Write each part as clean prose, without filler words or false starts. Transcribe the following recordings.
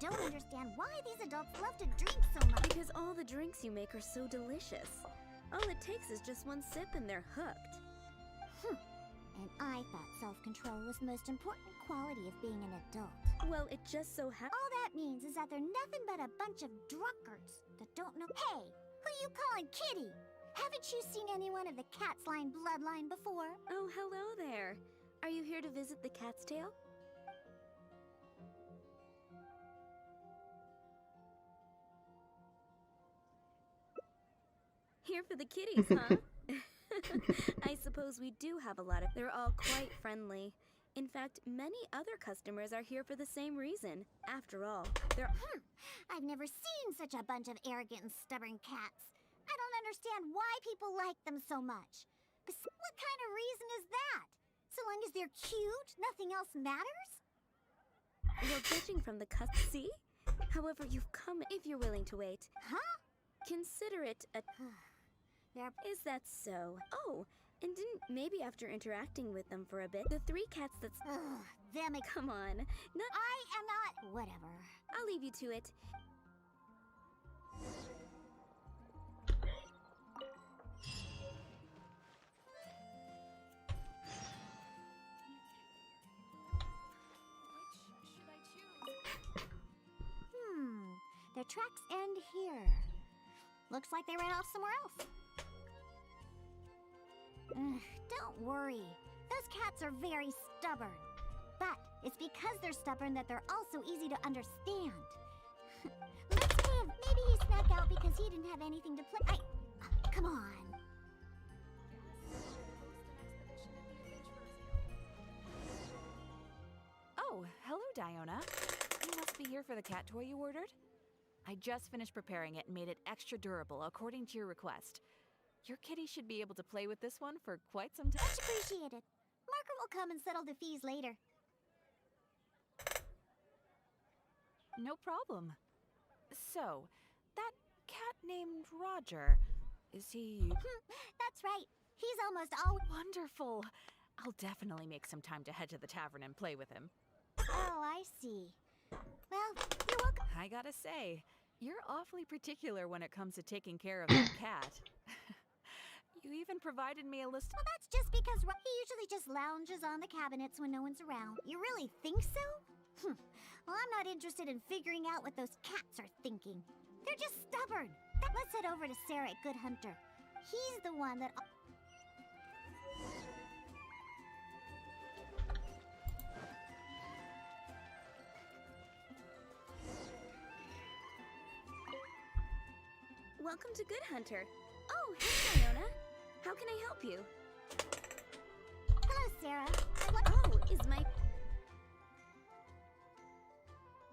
don't understand why these adults love to drink so much. Because all the drinks you make are so delicious. All it takes is just one sip and they're hooked. And I thought self-control was the most important quality of being an adult. Well, it just so happens. All that means is that they're nothing but a bunch of drunkards that don't know. Hey, who you calling Kitty? Haven't you seen anyone of the Cat's Line bloodline before? Oh, hello there. Are you here to visit the Cat's Tail? Here for the kitties, huh? I suppose we do have a lot of... They're all quite friendly. In fact, many other customers are here for the same reason. After all, they're... I've never seen such a bunch of arrogant and stubborn cats. I don't understand why people like them so much. What kind of reason is that? So long as they're cute, nothing else matters? Well, judging from the see? However, you've come if you're willing to wait. Huh? Consider it a... Is that so? Oh, and didn't maybe after interacting with them for a bit, the three cats that's... Them... Come on. Not... I am not... Whatever. I'll leave you to it. Their tracks end here. Looks like they ran off somewhere else. Don't worry. Those cats are very stubborn. But it's because they're stubborn that they're also easy to understand. Let's say maybe he snuck out because he didn't have anything to play. Come on. Oh, hello, Diona. You must be here for the cat toy you ordered. I just finished preparing it and made it extra durable according to your request. Your kitty should be able to play with this one for quite some time. Much appreciated. Marker will come and settle the fees later. No problem. So, that cat named Roger, is he... That's right. He's almost always... Wonderful. I'll definitely make some time to head to the tavern and play with him. Oh, I see. Well, you're welcome. I gotta say, you're awfully particular when it comes to taking care of that cat. You even provided me a list. Well, that's just because he usually just lounges on the cabinets when no one's around. You really think so? Well, I'm not interested in figuring out what those cats are thinking. They're just stubborn. Let's head over to Sarah at Good Hunter. He's the one that... Welcome to Good Hunter. Oh, hey, Diona. How can I help you? Hello, Sarah. Oh, is my...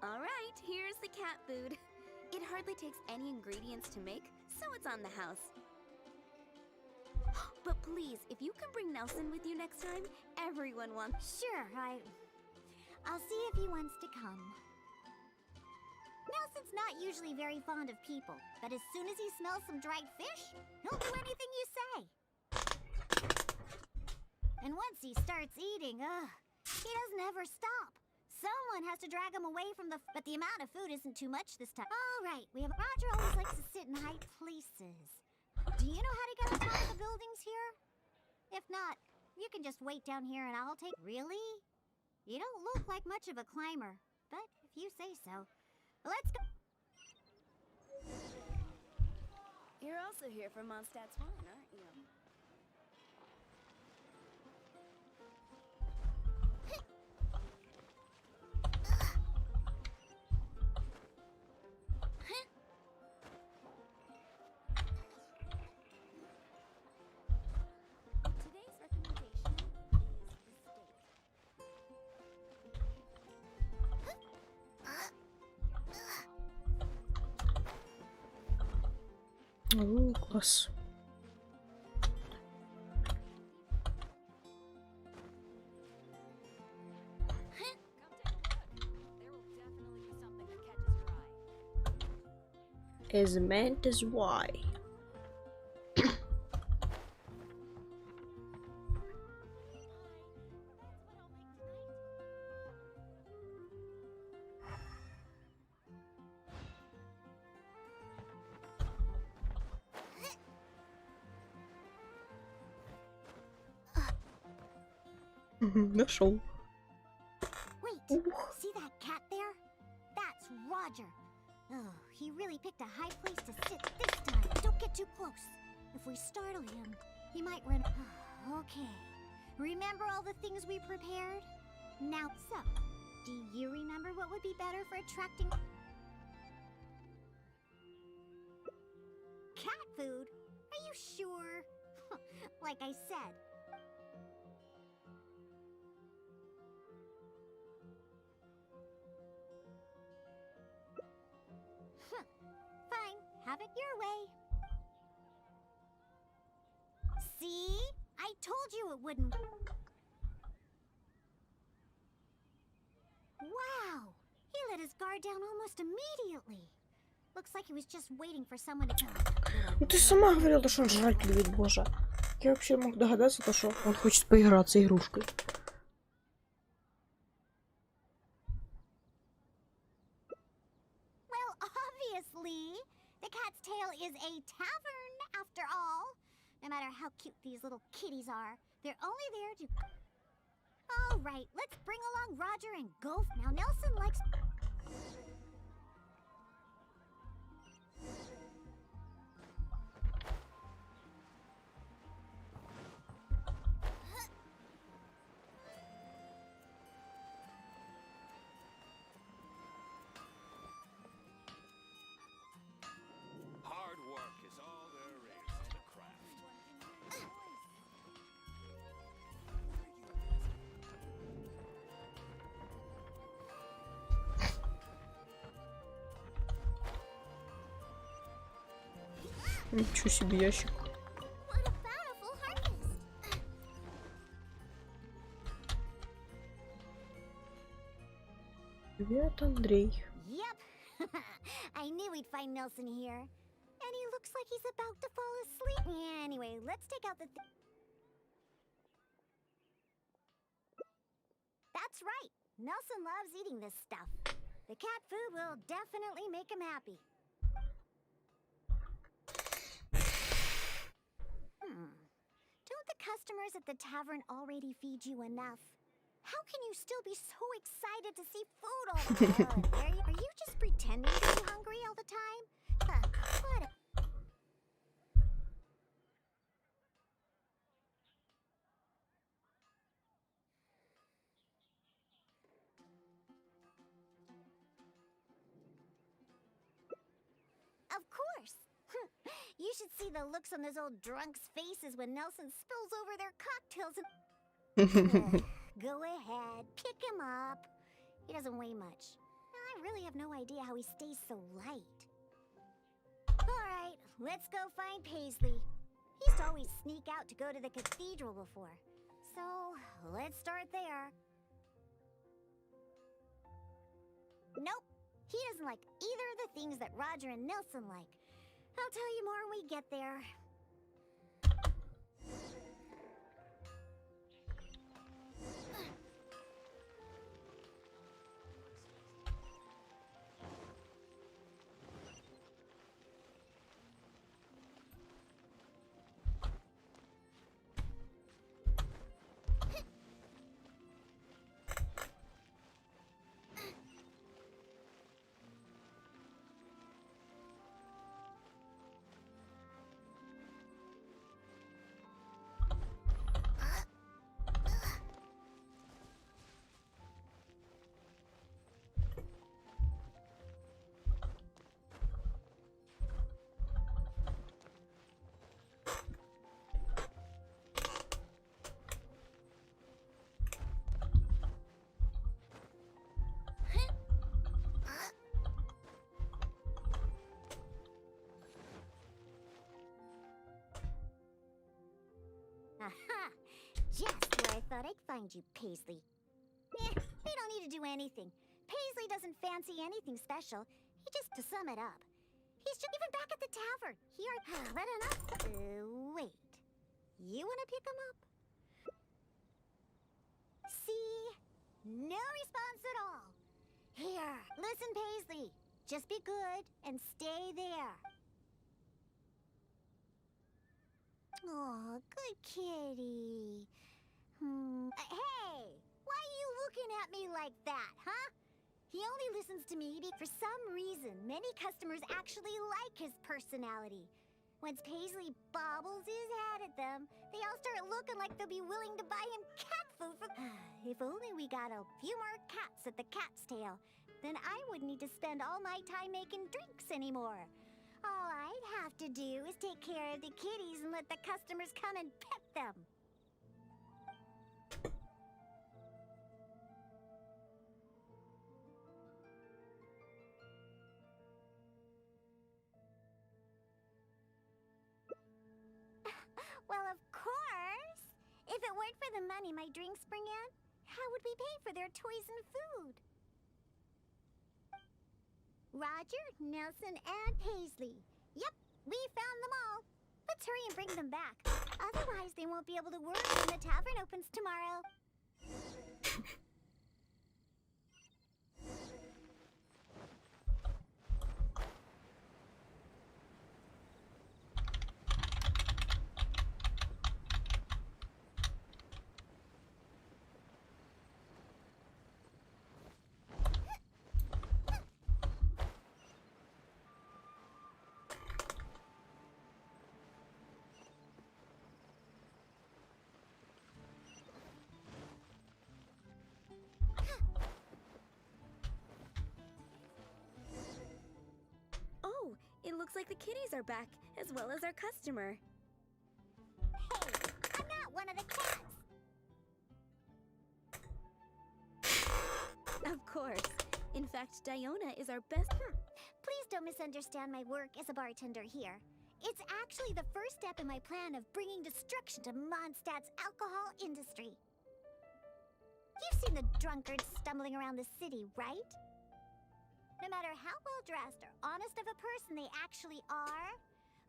All right, here's the cat food. It hardly takes any ingredients to make, so it's on the house. But please, if you can bring Nelson with you next time, everyone wants... Sure, I'll see if he wants to come. Nelson's not usually very fond of people, but as soon as he smells some dried fish, he'll do anything you say. And once he starts eating, he doesn't ever stop. Someone has to drag him away from the... But the amount of food isn't too much this time. All right, Roger always likes to sit in high places. Do you know how to get on top of the buildings here? If not, you can just wait down here and I'll take... Really? You don't look like much of a climber, but if you say so. Let's go. You're also here for Mondstadt's wine, aren't you? Today's recommendation is the steak. Oh, close. As meant as why. Нашел. Wait, see that cat there? That's Roger. Oh, he really picked a high place to sit this time. Don't get too close. If we startle him, he might run. Okay. Remember all the things we prepared? Now, so, do you remember what would be better for attracting cat food? Are you sure? Like I said. Fine, have it your way. See? I told you it wouldn't. Wow! He let his guard down almost immediately. Looks like he was just waiting for someone to come. Ну ты сама говорила, что он жрать любит, боже. Я вообще мог догадаться, то, что он хочет поиграться игрушкой. Well, obviously, the Cat's Tail is a tavern, after all. No matter how cute these little kitties are, they're only there to... All right, let's bring along Roger and Golf. Now, Nelson likes... Hard work is all there is to the craft. Ничего себе ящик. What a bountiful harvest! Привет, Андрей. Yep. I knew we'd find Nelson here. And he looks like he's about to fall asleep. Anyway, let's take out the... That's right. Nelson loves eating this stuff. The cat food will definitely make him happy. Don't the customers at the tavern already feed you enough? How can you still be so excited to see food all the time? Are you just pretending to be hungry all the time? What a... Of course. You should see the looks on those old drunks' faces when Nelson spills over their cocktails and... Go ahead, pick him up. He doesn't weigh much. I really have no idea how he stays so light. Alright, let's go find Paisley. He used to always sneak out to go to the cathedral before. So, let's start there. Nope, he doesn't like either of the things that Roger and Nelson like. I'll tell you more when we get there. Aha! Just where I thought I'd find you, Paisley. They don't need to do anything. Paisley doesn't fancy anything special. He just, to sum it up, he's just even back at the tavern. That enough? Wait. You want to pick him up? See? No response at all. Here, listen, Paisley. Just be good and stay there. Aw, good kitty. Hey! Why are you looking at me like that, huh? He only listens to me for some reason. Many customers actually like his personality. Once Paisley bobbles his head at them, they all start looking like they'll be willing to buy him cat food for... If only we got a few more cats at the Cat's Tail, then I wouldn't need to spend all my time making drinks anymore. All I'd have to do is take care of the kitties and let the customers come and pet them. Well, of course. If it weren't for the money my drinks bring in, how would we pay for their toys and food? Roger, Nelson, and Paisley. Yep, we found them all. Let's hurry and bring them back. Otherwise, they won't be able to work when the tavern opens tomorrow. Oh, it looks like the kitties are back, as well as our customer. Hey, I'm not one of the cats. Of course. In fact, Diona is our best... Please don't misunderstand my work as a bartender here. It's actually the first step in my plan of bringing destruction to Mondstadt's alcohol industry. You've seen the drunkards stumbling around the city, right? No matter how well dressed or honest of a person they actually are,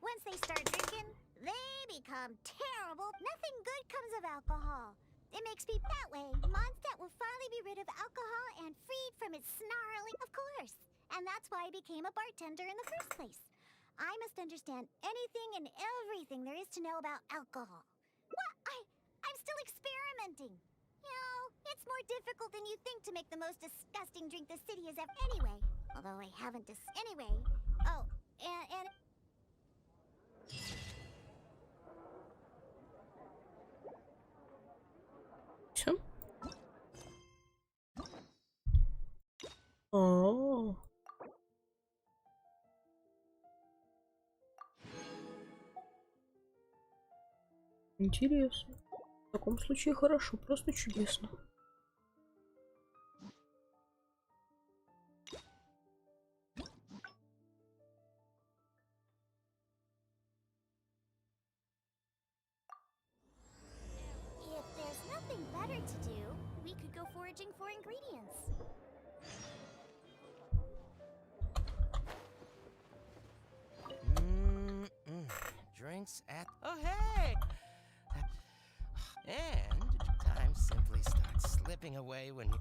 once they start drinking, they become terrible. Nothing good comes of alcohol. It makes me that way. Mondstadt will finally be rid of alcohol and freed from its snarling, of course. And that's why I became a bartender in the first place. I must understand anything and everything there is to know about alcohol. What? I'm still experimenting. You know, it's more difficult than you think to make the most disgusting drink the city has ever... Anyway, although I haven't Anyway, oh, and... Все? О. Интересно. В таком случае хорошо, просто чудесно. If there's nothing better to do, we could go foraging for ingredients. Drinks at... Oh, hey! And time simply starts slipping away when you...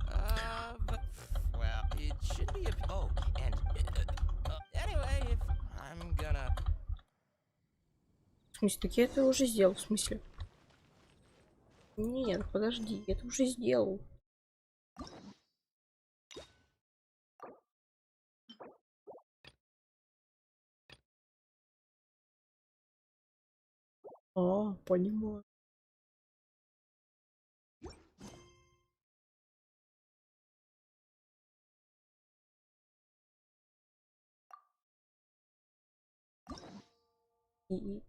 but... Well, it should be a... Oh, and... anyway, if I'm gonna... В смысле, так я это уже сделал, в смысле? Нет, подожди, я это уже сделал. А, понимаю. И...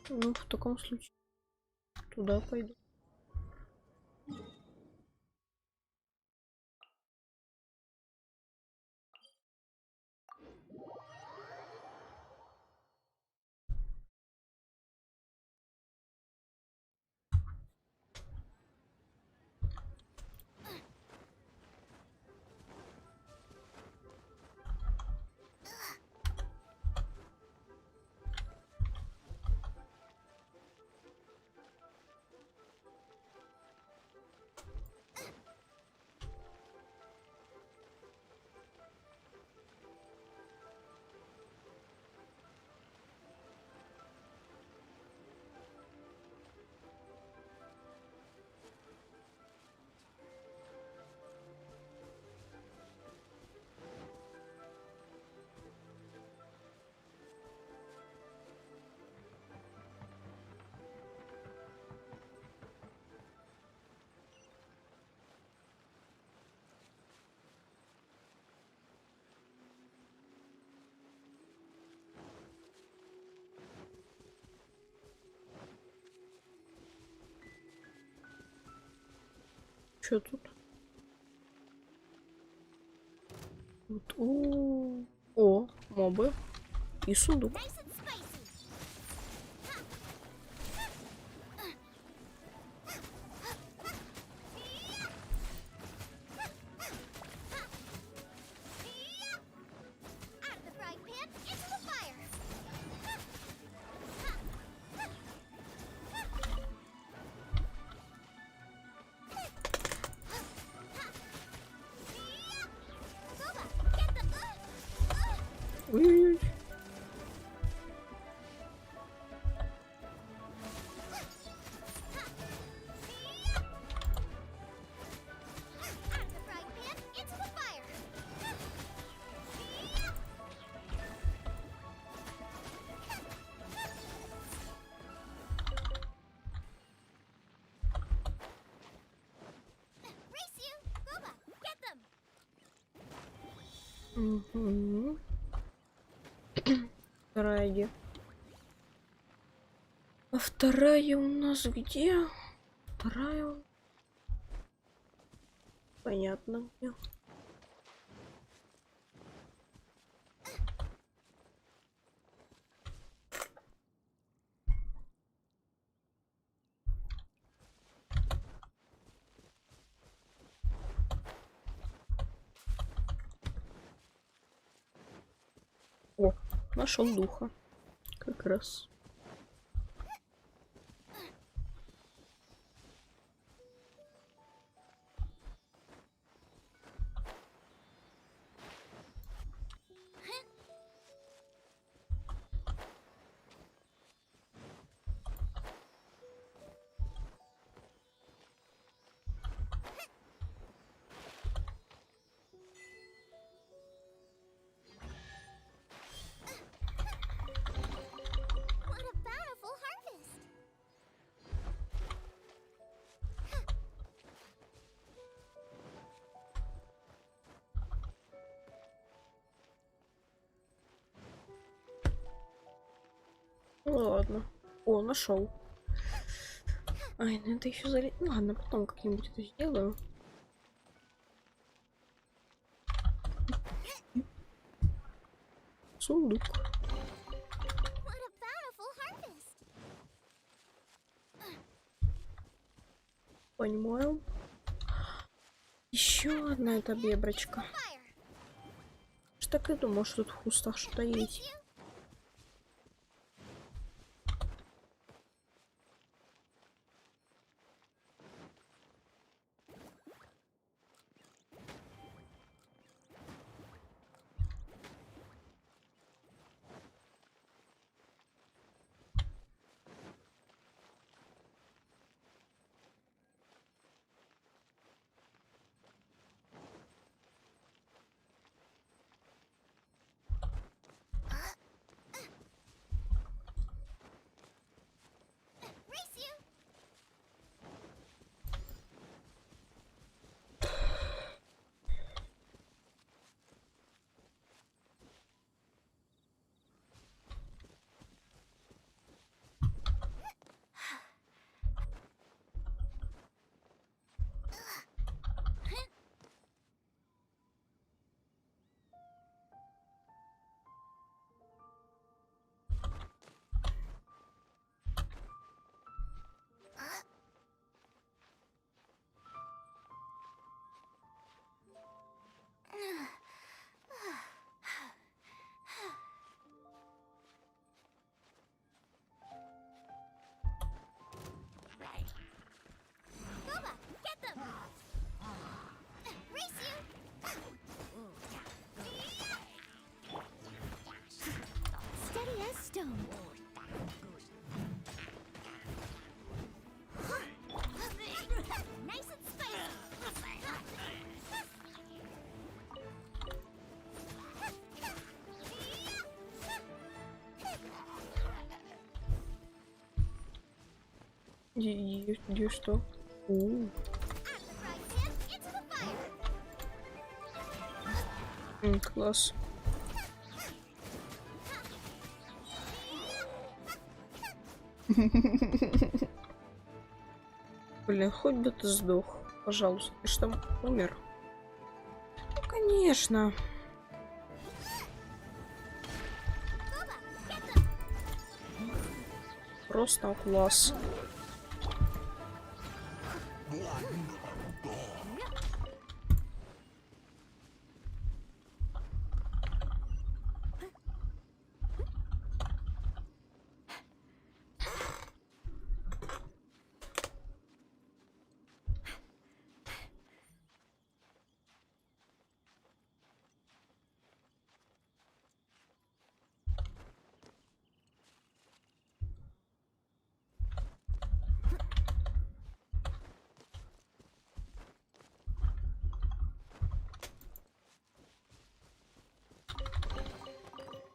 Ну, в таком случае туда пойду. Что тут? Вот, о, мобы. И сундук. Nice and spicy. Out of the frying pan, into the fire. Boba, get the Ой-ой-ой. out of the frying pan, into the fire. Race you, Boba, get them. Мгм. Вторая где? А вторая у нас где? Вторая... Понятно где. О, нашел духа. Как раз. What a bountiful harvest! Ну ладно. О, нашел. Ай, ну это еще залить. Ну ладно, потом как-нибудь это сделаю. Сундук. What a bountiful harvest! Понимаю. Еще одна эта беброчка. Fire! Ж так и думал, что тут в кустах что-то Race есть. you. Race you. Boba, get them. Race you. Steady as stone. Nice and Где что? У, out of the frying pan, into the fire. класс. Блин, хоть бы ты сдох. Пожалуйста. Ты ж там умер. Ну, конечно. Просто класс.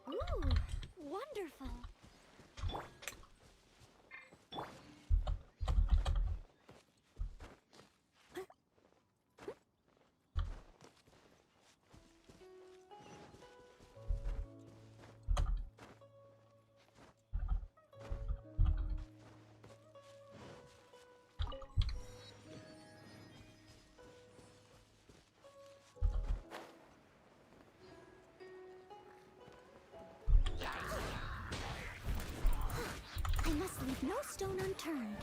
Ooh, wonderful. I must leave no stone unturned.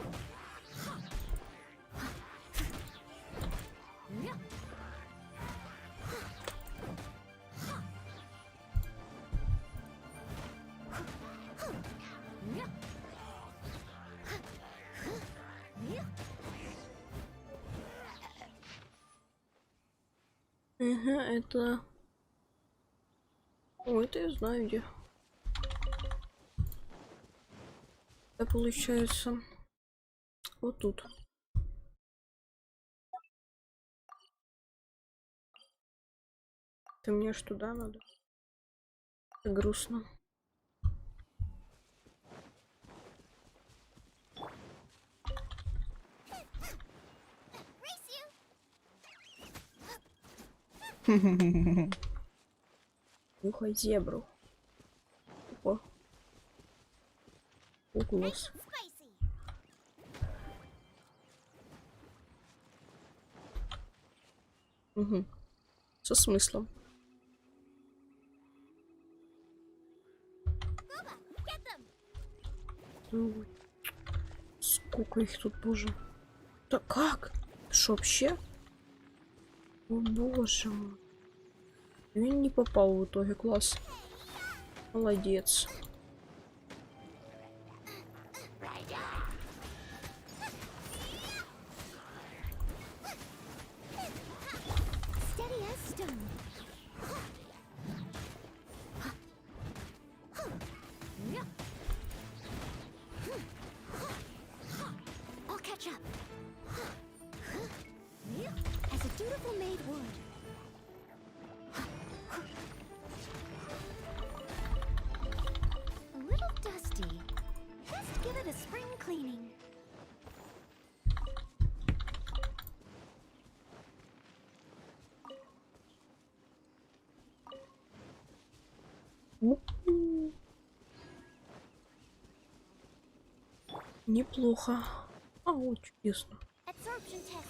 Ага, это... О, это я знаю где. Это получается... Вот тут. Это мне аж туда надо. Это грустно. Нюхай зебру. Опа. О, класс. Spicy. Угу. Со смыслом. Booba, get them. Ну, сколько их тут, боже. Да как? Что вообще? О, боже мой. Я не попал в итоге, класс. Молодец. Steady as stone. I'll catch up. As a dutiful maid would. A little dusty. Best give it a spring cleaning. Неплохо. А, вот чудесно. Absorption test.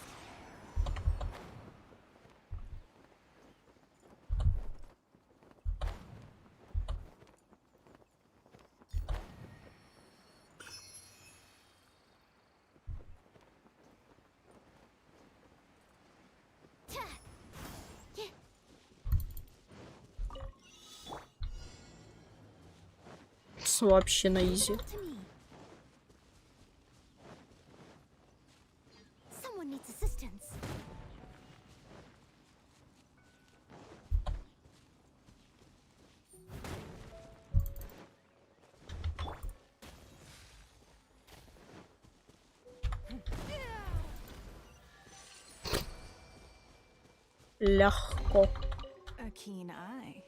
Вообще на изи. To me. Someone needs assistance. Легко. A keen eye.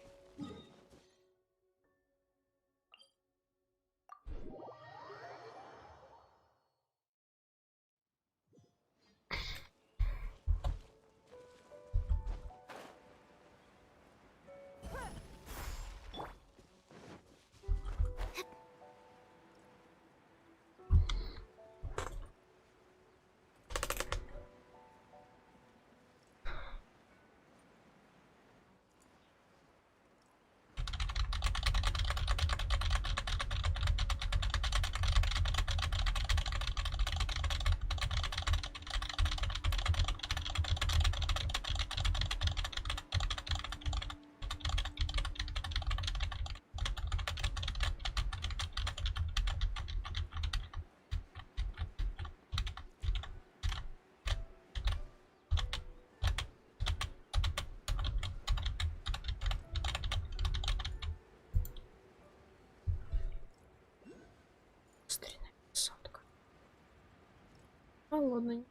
ладно.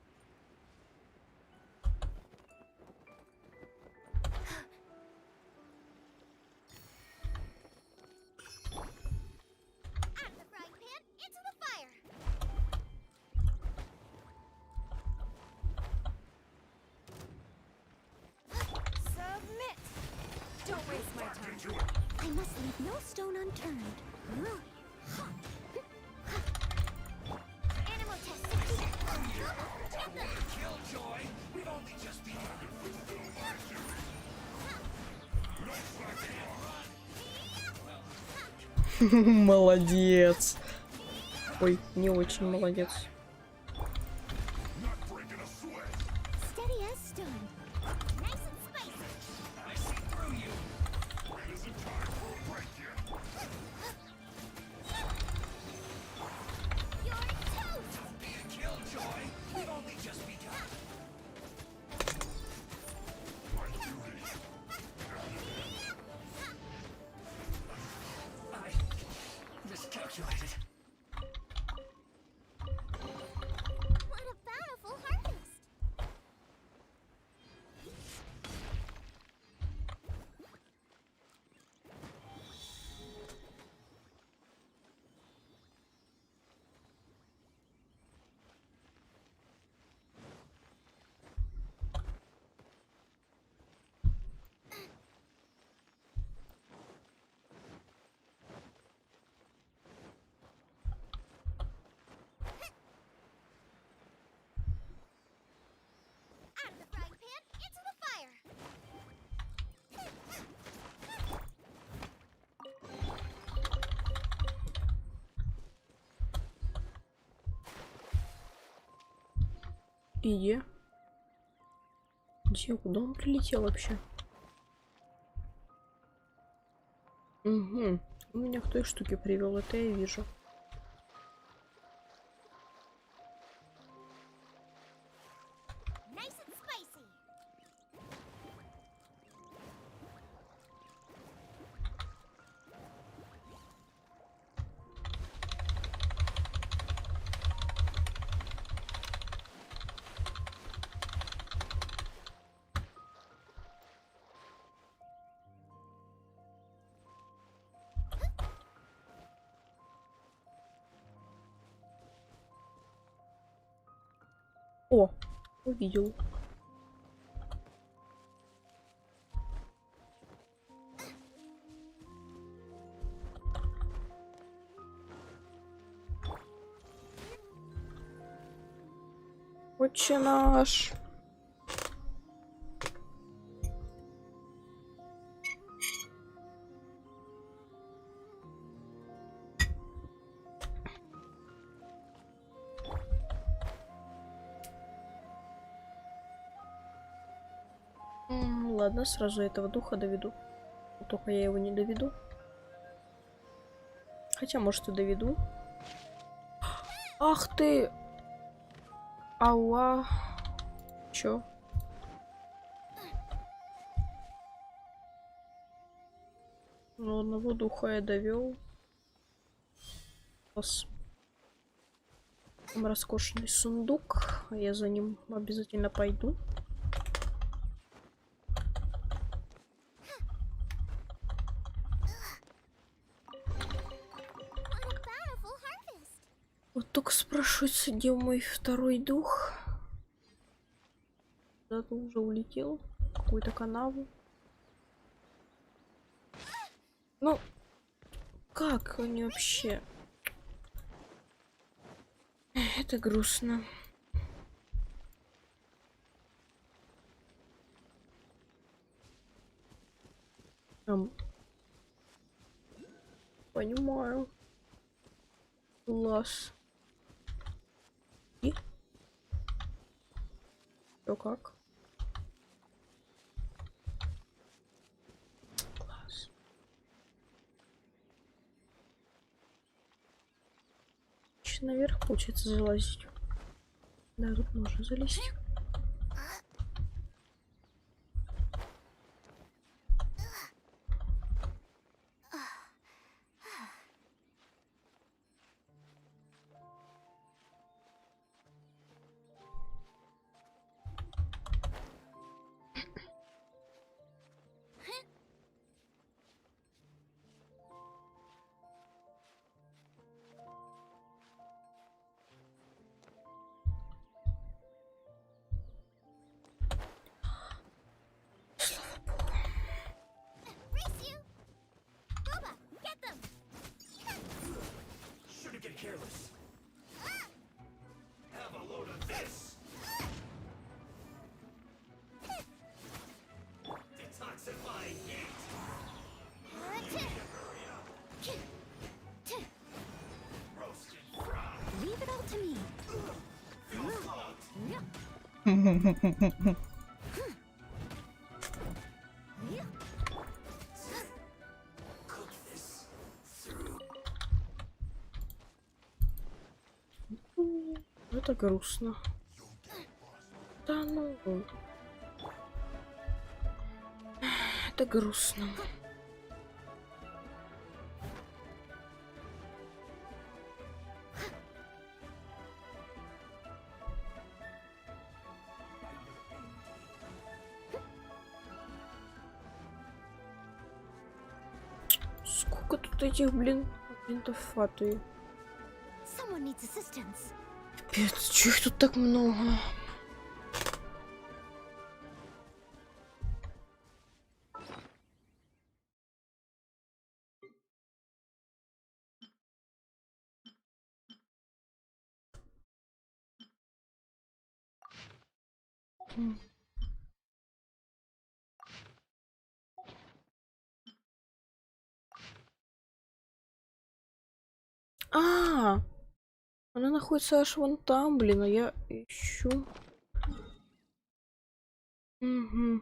Out of the frying pan, into the fire. Submit! Don't waste my time. I must leave no stone unturned. Animal test 60. Killjoy, we've only just begun. Молодец. Ой, не очень молодец. Steady as stone. Nice and spicy. I see through you. You're toast. Be a killjoy, we've only just begun. I miscalculated. What a bountiful harvest. Out of the frying pan, into the fire. Где? Где? Куда он прилетел вообще? Угу. Меня к той штуке привел, это я вижу. Nice and spicy. О, увидел. Отче наш. Ладно, сразу этого духа доведу. Только я его не доведу. Хотя, может, и доведу. Ах ты! Ауа! Чё? Ну, одного духа я довел. Там роскошный сундук. А я за ним обязательно пойду. What a bountiful harvest. Вот только спрашивается, где мой второй дух? Куда-то уже улетел. В какую-то канаву. Ну, как они вообще? Это грустно. Понимаю. Класс. И? Что как? Класс. Сейчас наверх получается залазить. Да, тут можно залезть. Это грустно. Да ну. Это грустно. Сколько тут этих, блин, фатуи. Someone needs assistance. Капец, чё их тут так много? А, она находится аж вон там, блин, а я ищу. Угу.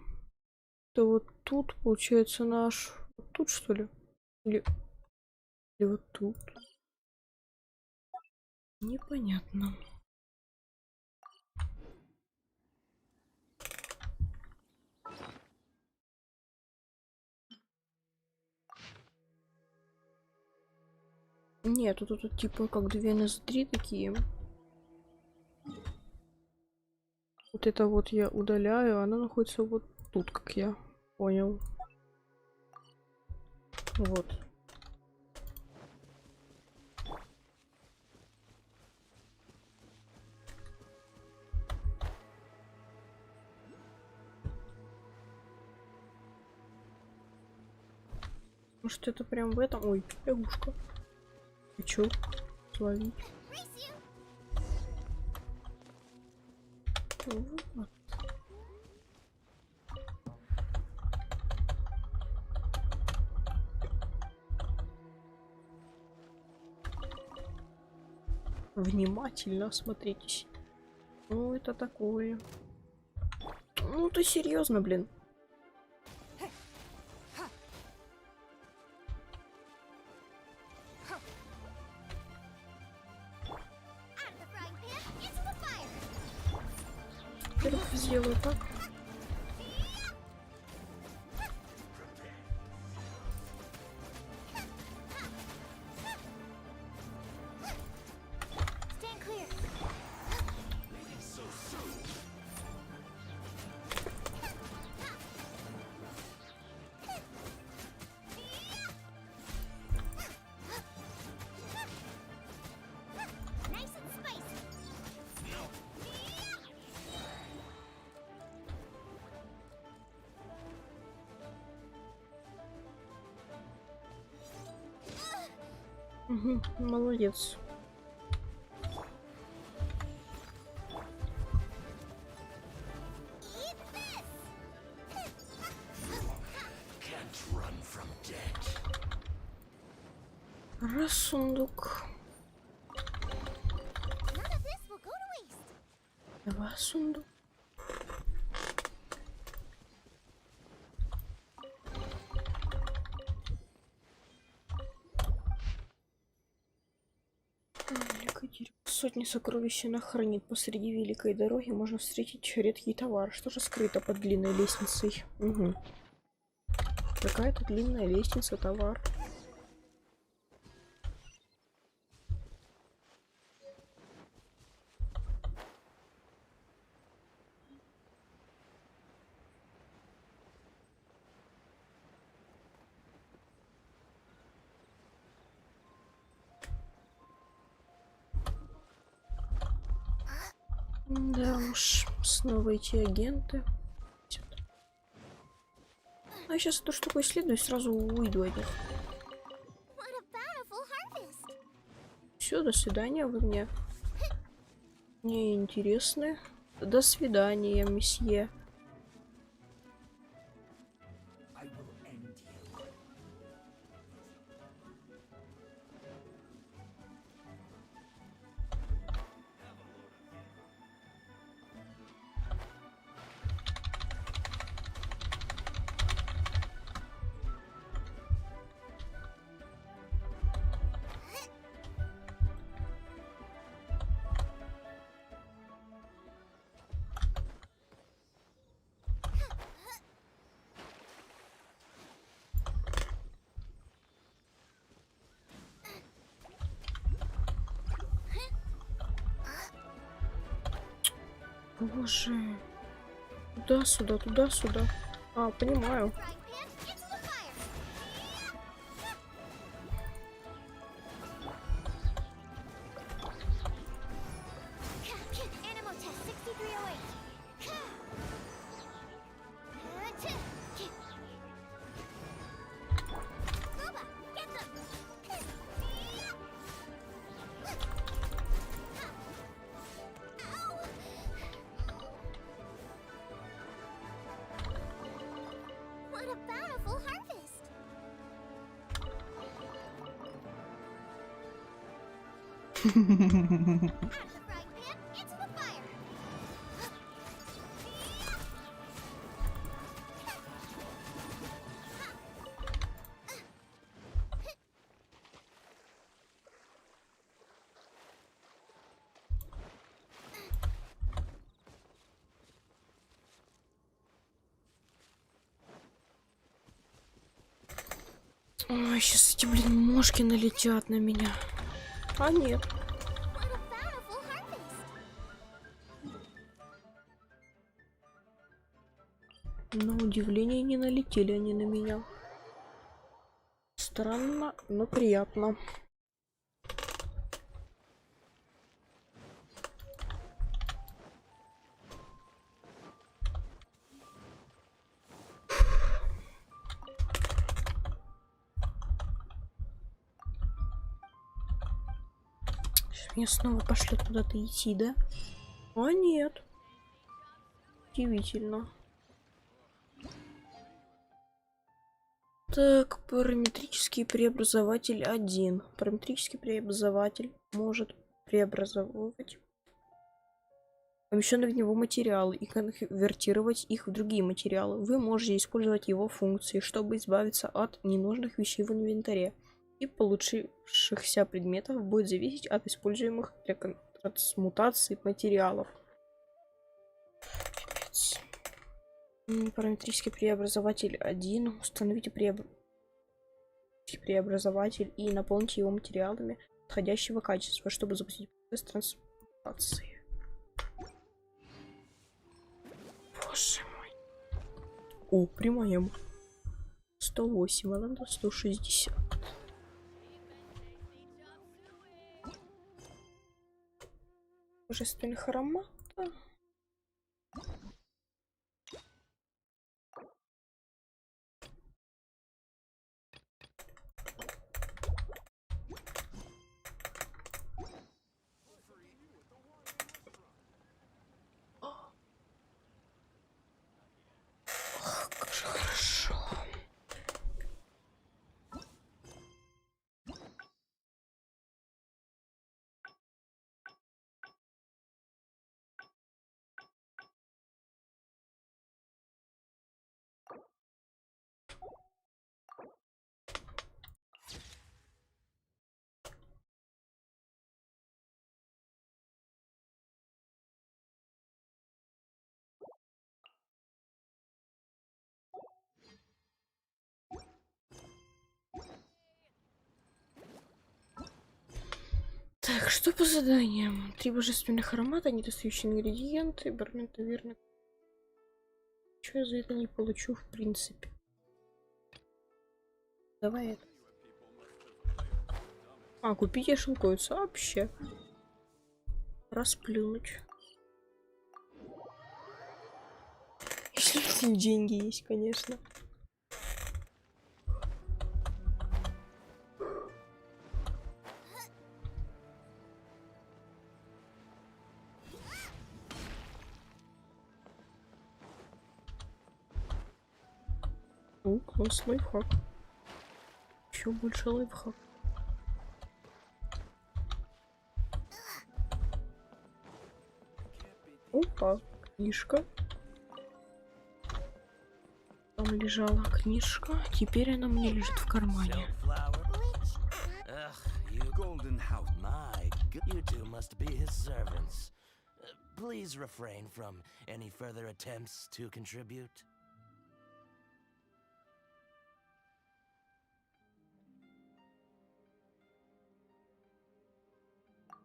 Да вот тут, получается, наш... Вот тут, что ли? Или вот тут? Непонятно. Нет, тут типа как две ноздрі такие. Вот это вот я удаляю, она находится вот тут, как я понял. Вот. Может, это прям в этом? Ой, лягушка. Хочу словить. Вот. Внимательно осмотритесь. Ну, это такое. Ну, ты серьезно, блин. Во-первых, сделаю так. Stand clear. Nice and spicy. Угу, молодец. Eat this. Can't run from death. Раз сундук. None of this will go to waste. Два сундук. Великое дерево. Сотни сокровищ она хранит. Посреди великой дороги можно встретить редкий товар. Что же скрыто под длинной лестницей? Угу. Какая-то длинная лестница, товар. Да уж, снова эти агенты. А я сейчас эту штуку исследую и сразу уйду от них. What a bountiful harvest. Все, до свидания, вы мне интересны. До свидания, месье. I will end you. Боже. Туда-сюда, туда-сюда. А, понимаю. Frying pan into the fire. Animal test 6308. Booba, get them. Ow. What a bountiful harvest! Out of the frying pan into the fire. Ой, сейчас эти, блин, мошки налетят на меня. А нет. What a bountiful harvest! На удивление не налетели они на меня. Странно, но приятно. Сейчас меня снова пошлет куда-то идти, да? А нет. Удивительно. Так, параметрический преобразователь 1. Параметрический преобразователь может преобразовывать помещенные в него материалы и конвертировать их в другие материалы. Вы можете использовать его функции, чтобы избавиться от ненужных вещей в инвентаре. И получившихся предметов будет зависеть от используемых для трансмутации материалов. Пипец. Параметрический преобразователь 1. Установите преобразователь и наполните его материалами подходящего качества, чтобы запустить процесс трансмутации. Боже мой. О, при моем 108, а надо 160. Божественных ароматов. Ох, как же хорошо. Так, что по заданиям? 3 божественных аромата, недостающие ингредиенты, бармен таверны. Чего я за это не получу, в принципе? Давай это. А, купить и шелкуется вообще. Расплюнуть. Если деньги есть, конечно. О, класс, лайфхак. Еще больше лайфхак. Опа, книжка. Там лежала книжка, теперь она мне лежит в кармане. Ugh, you golden house. My, you two must be his servants. Please refrain from any further attempts to contribute.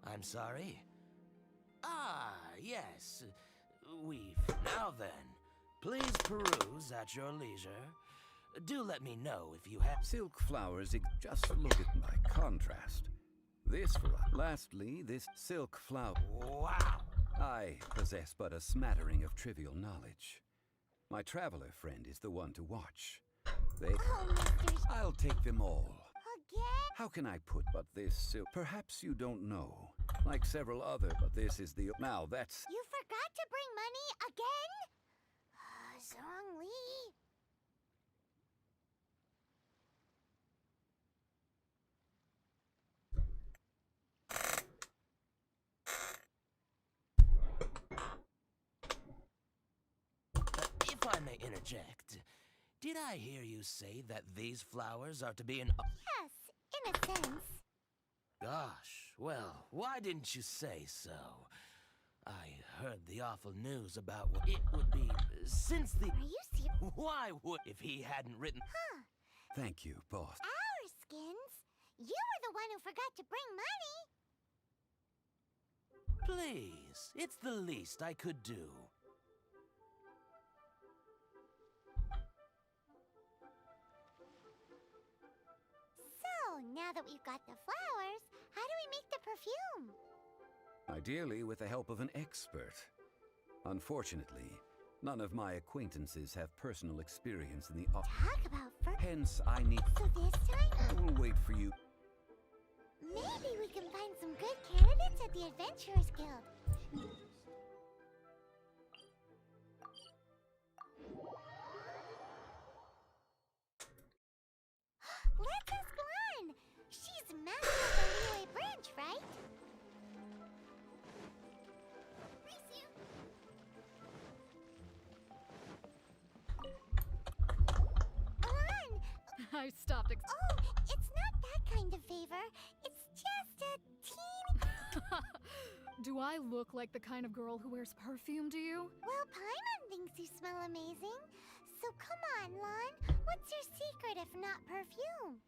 I'm sorry. Ah, yes. weave. Now then, please peruse at your leisure. Do let me know if you have... Silk flowers, just look at my contrast. This for lastly, this silk flower. Wow! I possess but a smattering of trivial knowledge. My traveler friend is the one to watch. They... Oh, Mr. I'll take them all. Again? How can I put but this silk? Perhaps you don't know. Like several other, but this is the... Now that's... You forgot to bring money again? Zhongli. If I may interject, did I hear you say that these flowers are to be an... Yes, in a sense. Gosh, well, why didn't you say so? I heard the awful news about what it would be since the... Are you serious? Why would... If he hadn't written... Thank you, boss. Our skins? You were the one who forgot to bring money. Please, it's the least I could do. So, now that we've got the flowers, how do we make the perfume? Ideally with the help of an expert. Unfortunately, none of my acquaintances have personal experience in the Talk about first. Hence, I need... So this time, I will wait for you. maybe we can find some good candidates at the Adventurers Guild. Let's ask Lan. She's master of the Liyue branch, right? Risu. Lan! I stopped. Oh, it's not that kind of favor. It's just a teeny... Do I look like the kind of girl who wears perfume to you? Well, Paimon thinks you smell amazing. So come on, Lan. What's your secret if not perfume?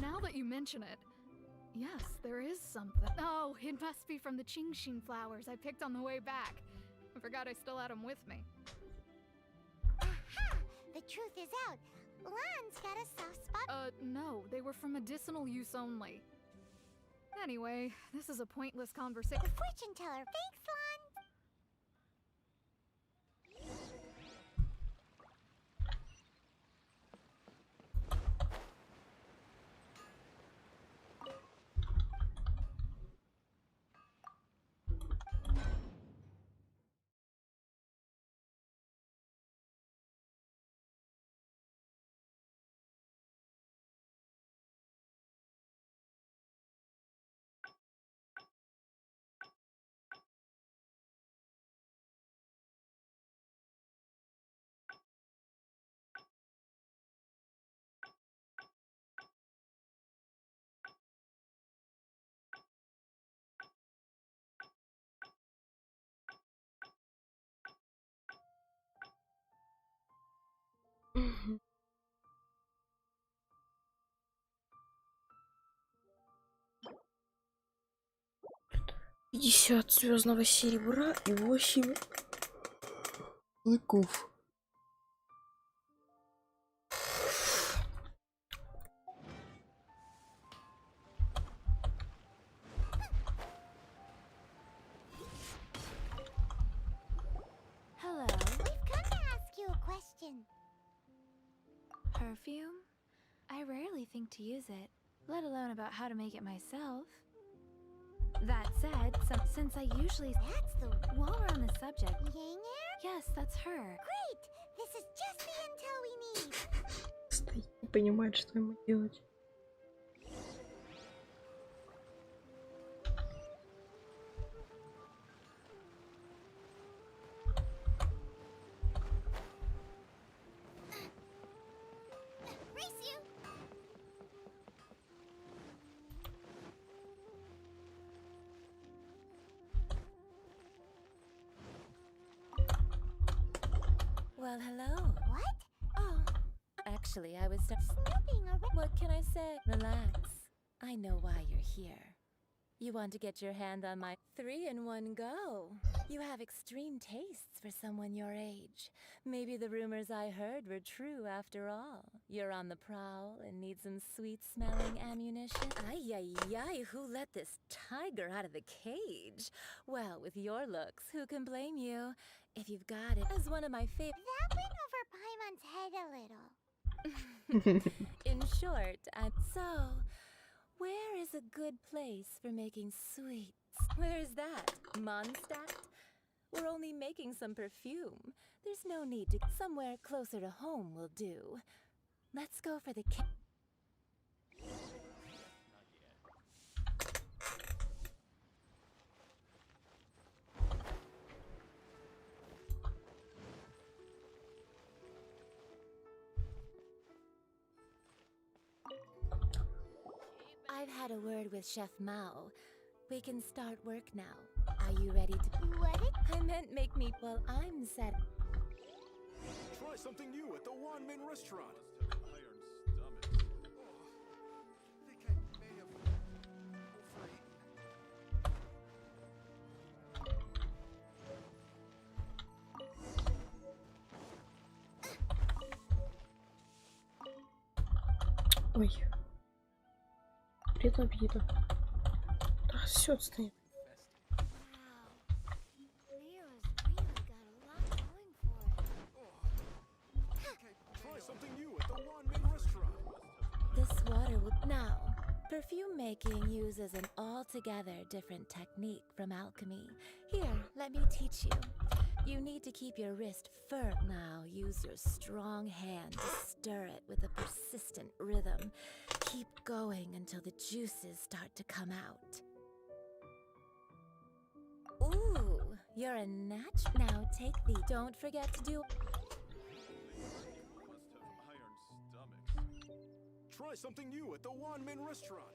Now that you mention it, yes, there is something. Oh, it must be from the Qingxin flowers I picked on the way back. I forgot I still had them with me. Aha! The truth is out. Lan's got a soft spot. No, they were for medicinal use only. Anyway, this is a pointless conversation. The fortune teller. Thanks, Lan. Мгм. 50 звездного серебра и 8 клыков. Hello. We've come to ask you a question. Perfume? I rarely think to use it, let alone about how to make it myself. That said, since I usually... That's the While we're on the subject... Yanger? Yes, that's her. Great! This is just the intel we need. Стоит, не понимает, что ему делать. Risu! Well, hello. What? Oh, actually, I was Snooping around. What can I say? Relax. I know why you're here. You want to get your hand on my 3-in-1 go? You have extreme tastes for someone your age. Maybe the rumors I heard were true after all. You're on the prowl and need some sweet-smelling ammunition. Ay, ay, ay, who let this tiger out of the cage? Well, with your looks, who can blame you? If you've got it, as one of my favorite. That went over Paimon's head a little. In short, so, where is a good place for making sweets? Where is that? Mondstadt? We're only making some perfume. There's no need to. Somewhere closer to home will do. Let's go for the I've had a word with Chef Mao. We can start work now. Are you ready to? What? I meant make me. Well, I'm set. Try something new at the Wanmin restaurant. Ой. Приятного аппетита. Да, все, отстань. Try something new at the Wanmin restaurant. This water will. Now, perfume making uses an altogether different technique from alchemy. Here, let me teach you. You need to keep your wrist firm. Now, use your strong hand to stir it with a persistent rhythm. Keep going until the juices start to come out. Ooh, you're a natural. Now, take the. Don't forget to do. Try something new at the Wanmin restaurant.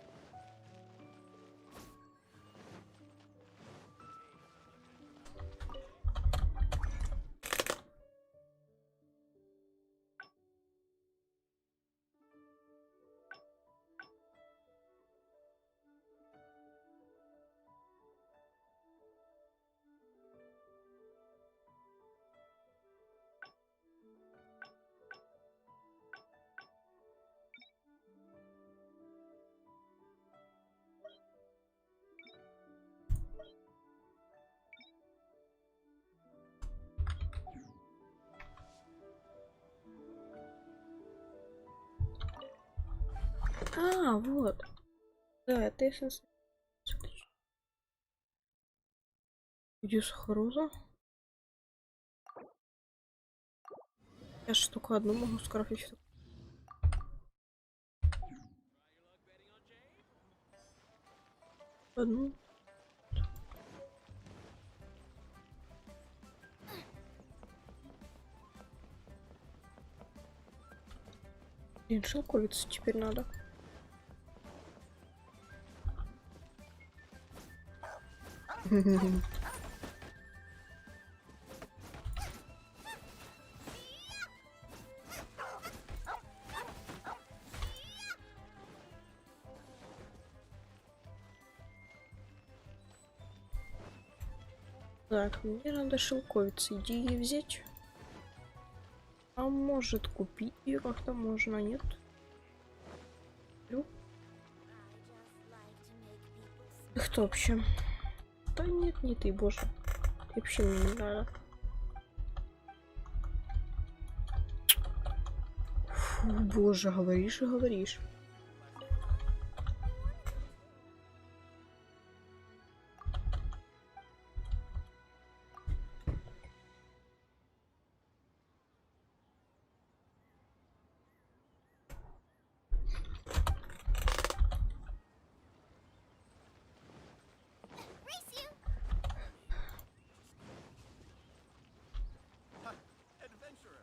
А, вот. Да, это эссенс. Где сахароза? Я же только одну могу скрафтить. Одну. Блин, шелковицу теперь надо. Так, мне надо шелковицу. Иди ее взять. А может купить ее как-то можно, нет? Ты кто вообще? Да нет, не ты, боже. Ты вообще мне не надо. Фу, боже, говоришь и говоришь.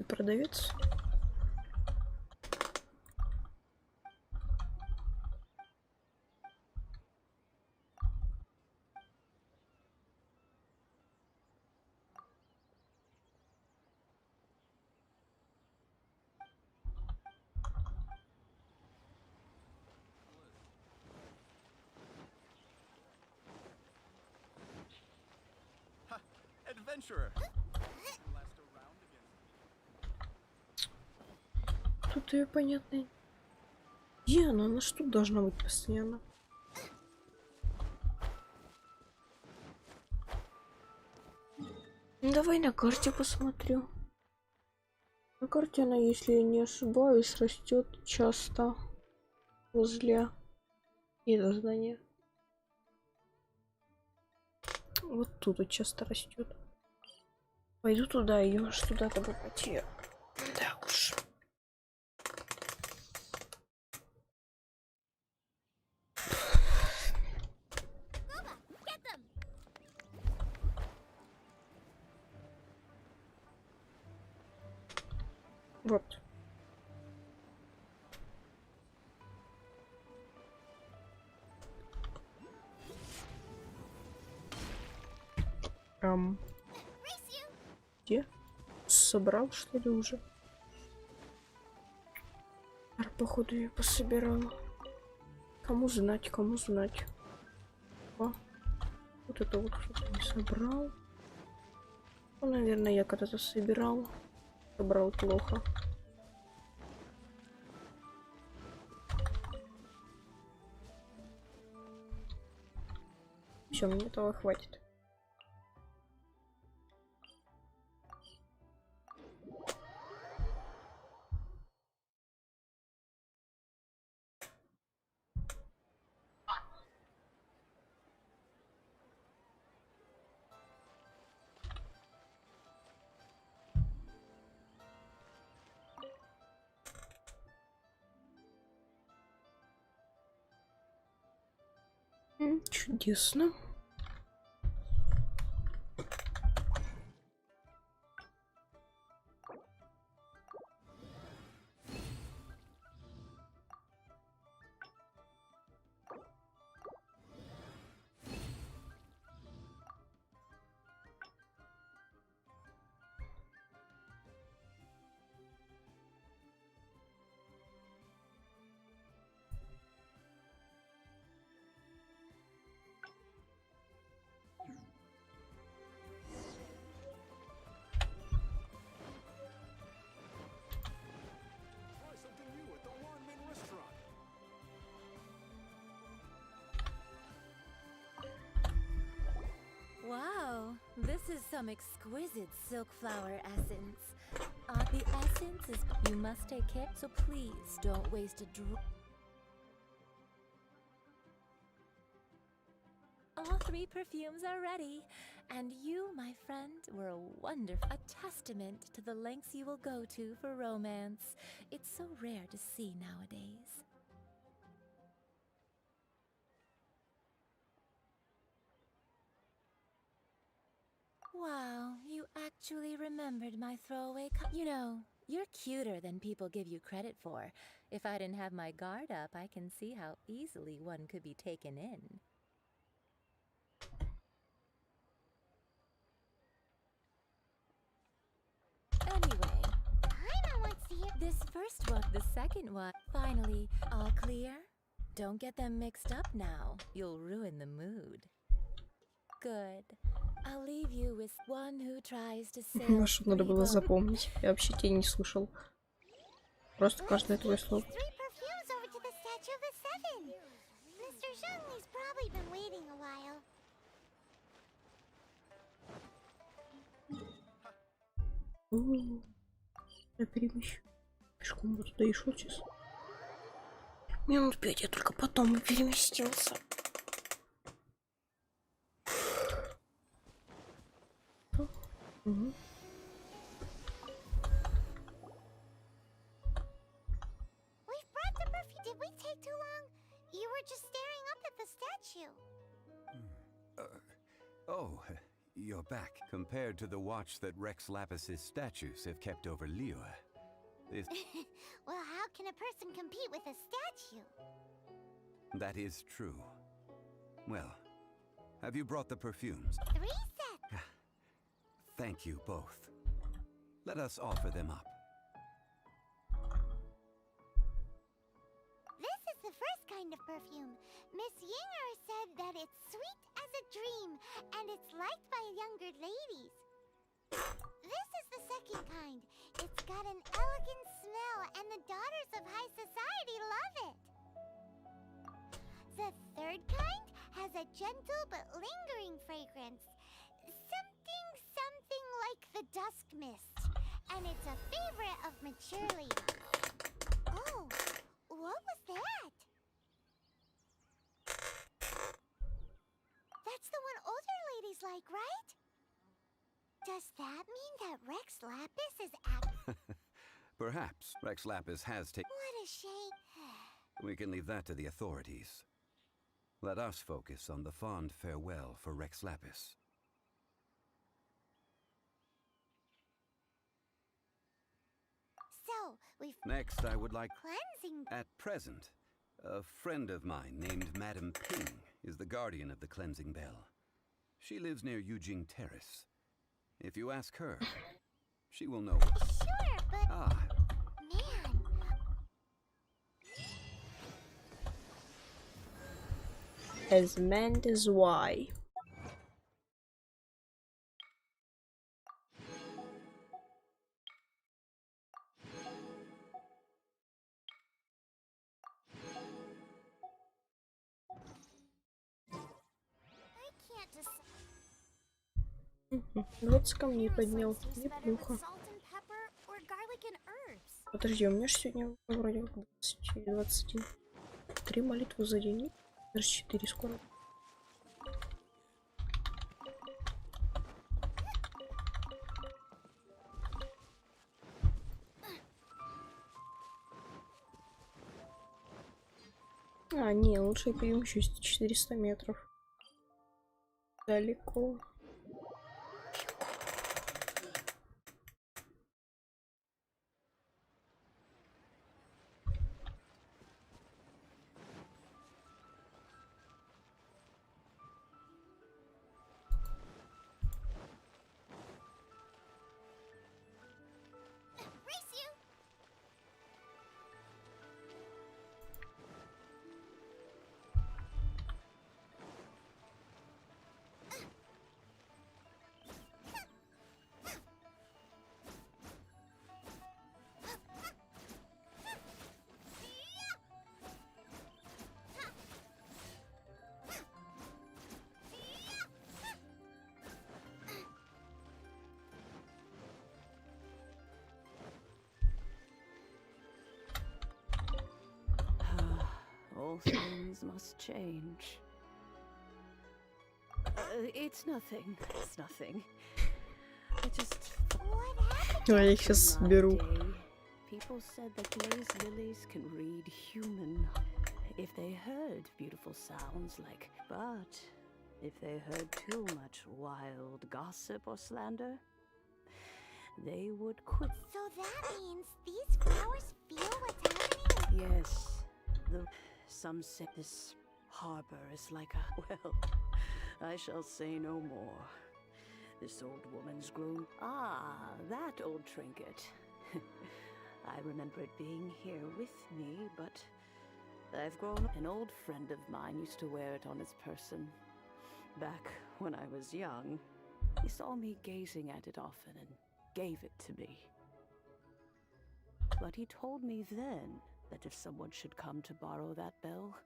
Продавец. adventurer. Last around against Тут ее понятно. Где она? Она ж тут должна быть постоянно. Ну, давай на карте посмотрю. На карте она, если я не ошибаюсь, растет часто возле этого здания. Вот тут вот часто растет. Пойду туда, ее аж туда-то бы пойти. Да уж. Вот. Где? Собрал, что ли, уже? Походу, я пособирала. Кому знать, кому знать. О, вот это вот кто-то не собрал. Ну, наверное, я когда-то собирал. Собрал плохо. Все, мне этого хватит. Чудесно. try something new at the Wanmin restaurant. Wow, this is some exquisite silk flower essence. The essence is. You must take care, so please don't waste a drop. All 3 perfumes are ready, and you, my friend, were a wonderful testament to the lengths you will go to for romance. It's so rare to see nowadays. Wow, you actually remembered my throwaway You know, you're cuter than people give you credit for. If I didn't have my guard up, I can see how easily one could be taken in. Anyway, Paimon wants to hear. this first one, the second one, finally, all clear? Don't get them mixed up now. You'll ruin the mood. Good. I'll leave you with one who tries to sail Может, надо было free запомнить. Я вообще тебя не слушал. Просто каждое твое слово. 3 perfumes over to the Statue of the Seven. Mr. Zhengli's probably been waiting a while. Я перемещу. Пешком бы туда и шел сейчас. Минут 5 я только потом и переместился. Угу. We've brought the perfume. Did we take too long? You were just staring up at the statue. Oh, you're back. Compared to the watch that Rex Lapis's statues have kept over Liyue, this... Well, how can a person compete with a statue? that is true. Well, have you brought the perfumes? 3 sets. Thank you both. Let us offer them up. This is the first kind of perfume. Miss Yinger said that it's sweet as a dream, and it's liked by younger ladies. This is the second kind. It's got an elegant smell, and the daughters of high society love it. The third kind has a gentle but lingering fragrance. Something like the dusk mist. And it's a favorite of mature ladies. Oh, what was that? That's the one older ladies like, right? Does that mean that Rex Lapis is Perhaps Rex Lapis has taken. What a shame. We can leave that to the authorities. Let us focus on the fond farewell for Rex Lapis. So, we've Next, I would like... cleansing. At present, a friend of mine named Madame Ping is the guardian of the cleansing bell. She lives near Yujing Terrace. If you ask her, she will know. Sure, but Ah, man, As meant as why. I can't decide. 20 камней Here's поднял. what tastes better with Неплохо. salt and pepper or garlic and herbs. Подожди, у меня же сегодня вроде как 20 или 21. 3 молитвы за день. Нет? Даже 4 скоро. А, не, лучше я перемещусь 400 метров. Далеко. Race you! All things must change. It's nothing. It's nothing. I just. What happened? Ну, я их сейчас In my соберу. day, people said that glazed lilies can read human if they heard beautiful sounds like. But if they heard too much wild gossip or slander, they would quit. So that means these flowers feel what's happening? Yes, some say this harbor is like a. Well, I shall say no more. This old woman's grown. Ah, that old trinket. I remember it being here with me, but I've grown. An old friend of mine used to wear it on his person. Back when I was young, he saw me gazing at it often and gave it to me. But he told me then that if someone should come to borrow that bell,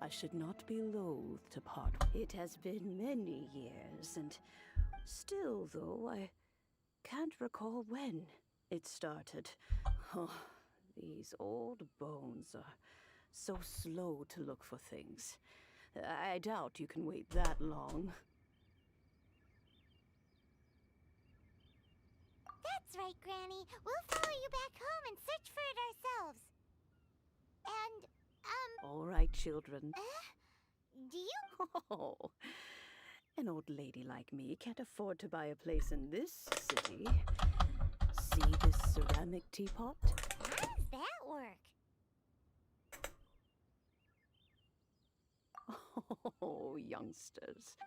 I should not be loath to part. It has been many years, and still, though, I can't recall when it started. Oh, these old bones are so slow to look for things. I doubt you can wait that long. That's right, Granny. We'll follow you back home and search for it ourselves. And, All right, children. do you? Oh, an old lady like me can't afford to buy a place in this city. See this ceramic teapot? How does that work? Oh, youngsters.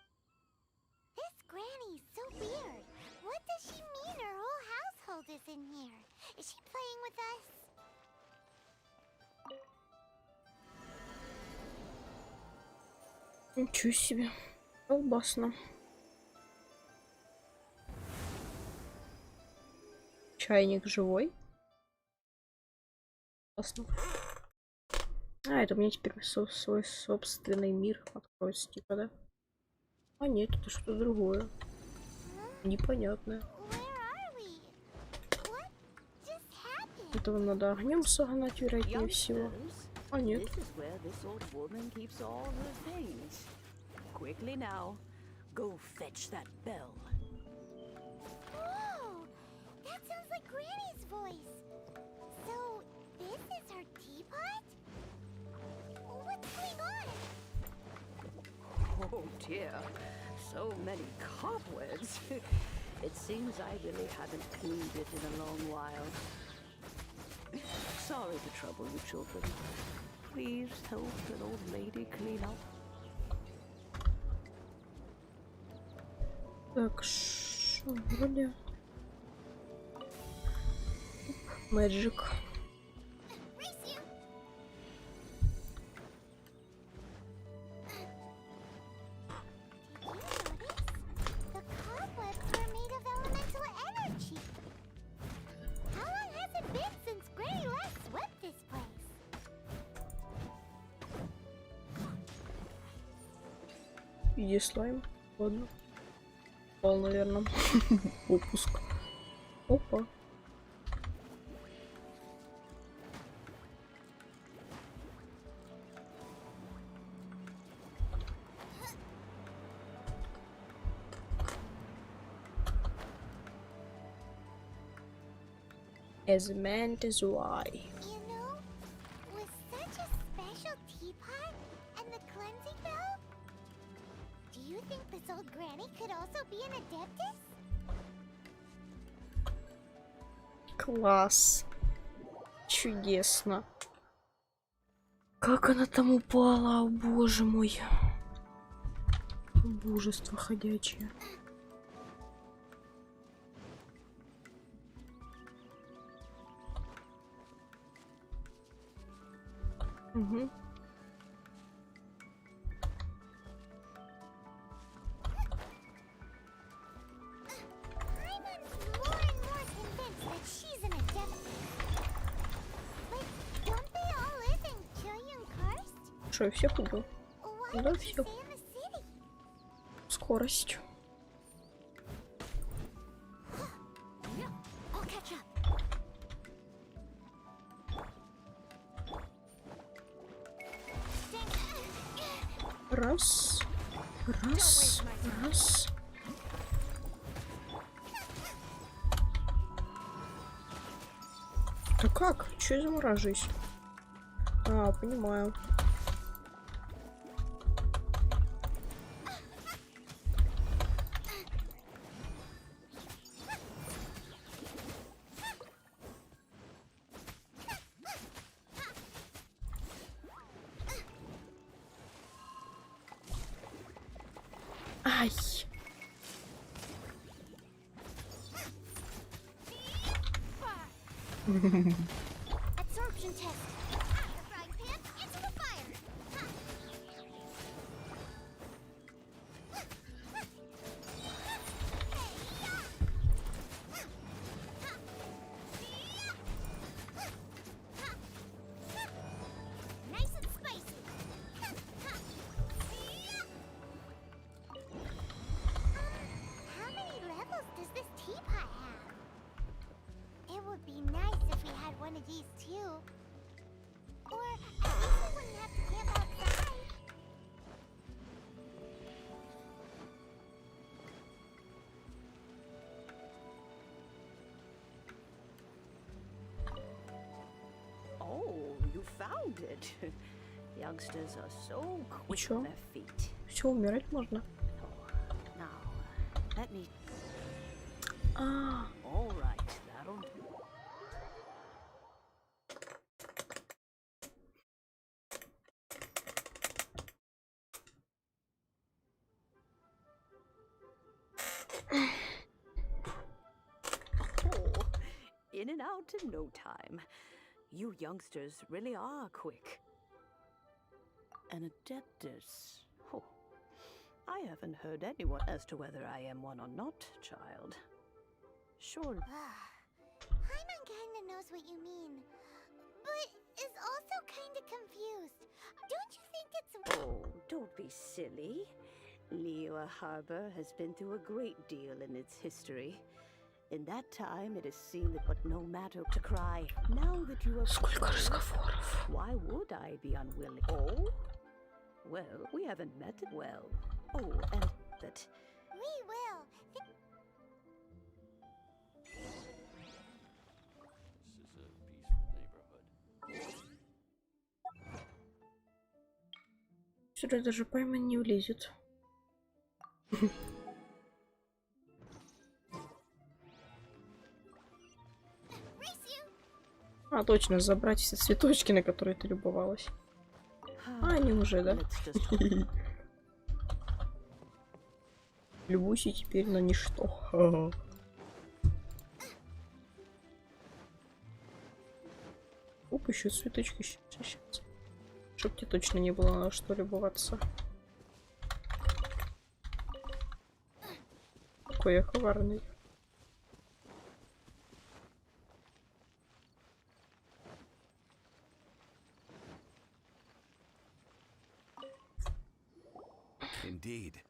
This Granny's so weird. What does she mean her whole household is in here? Is she playing with us? Ничего себе. Колбасно. Чайник живой. Классно. А, это у меня теперь свой собственный мир откроется, типа, да? А нет, это что-то другое. Непонятное. Where are we? What just happened? Это вам надо огнем согнать, вероятнее всего. Youngsters, А нет. this is where this old woman keeps all her things. Quickly now, go fetch that bell. Whoa! That sounds like Granny's voice. So, this is her teapot? What's going on? Oh dear, so many cobwebs. It seems I really haven't cleaned it in a long while. Sorry to trouble you, children. Please help an old lady clean up. Так, шо, вроде... Мэджик. Race you! Did you notice? The cobwebs were made of elemental energy. How long has it been since Granny last swept this place? Иди слайм. Ладно. Пал, наверное. Упуск. Опа. As meant is why. You know, with such a special teapot and the cleansing bell, do you think this old granny could also be an adeptus? Класс. Чудесно. Как она там упала, о боже мой. Божество ходячее. Угу. I'm more and more convinced that she's an adeptus. But don't they all live in Choyun-Karst? Что, я всех убил? Why Да, did she всех. stay in the city? Скорость. I'll catch up. Раз. Раз. Раз. Да как? Чё я замораживаюсь? А, понимаю. Ай. Absorption test. Out your frying pan, into the fire. Nice and spicy. How many levels does this teapot have? It would be nice if we had one of these too. Or at least we wouldn't have to camp outside. Oh, you found it. Youngsters are so quick Чё? on their feet. Все, умирать можно. Now, let me. А, All right, that'll do. Oh, in and out in no time. You youngsters really are quick. An adeptus. Oh, I haven't heard anyone as to whether I am one or not, child. Surely. knows what you mean, but is also kind of confused. Don't you think it's... Oh, don't be silly. Liyue Harbor has been through a great deal in its history. In that time, it has seen that, but no matter to cry. Now that you are Сколько close, разговоров. why would I be unwilling? Oh? Well, we haven't met it well. Oh, and that... We will. This is a peaceful neighborhood. Сюда даже Пайман не влезет. А, точно, забрать все цветочки, на которые ты любовалась. А, они уже, да? Let's just... Любуйся теперь на ничто. Ха-ха. Оп, еще цветочки сейчас. Чтоб тебе точно не было на что любоваться. Какой я коварный. Indeed.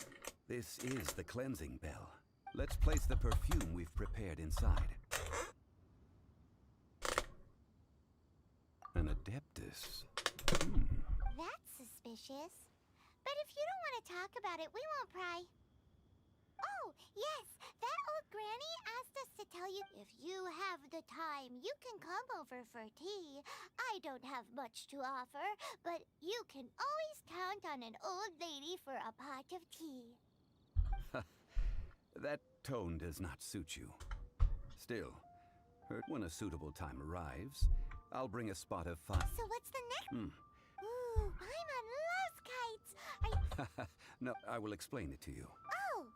This is the cleansing bell. Let's place the perfume we've prepared inside. An adeptus. That's suspicious. But if you don't want to talk about it, we won't pry. Oh, yes, that old granny asked us to tell you if you have the time, you can come over for tea. I don't have much to offer, but you can always count on an old lady for a pot of tea. That tone does not suit you. Still, when a suitable time arrives, I'll bring a spot of fire. So what's the next? Ooh, Paimon loves kites. Are you... No, I will explain it to you. Oh,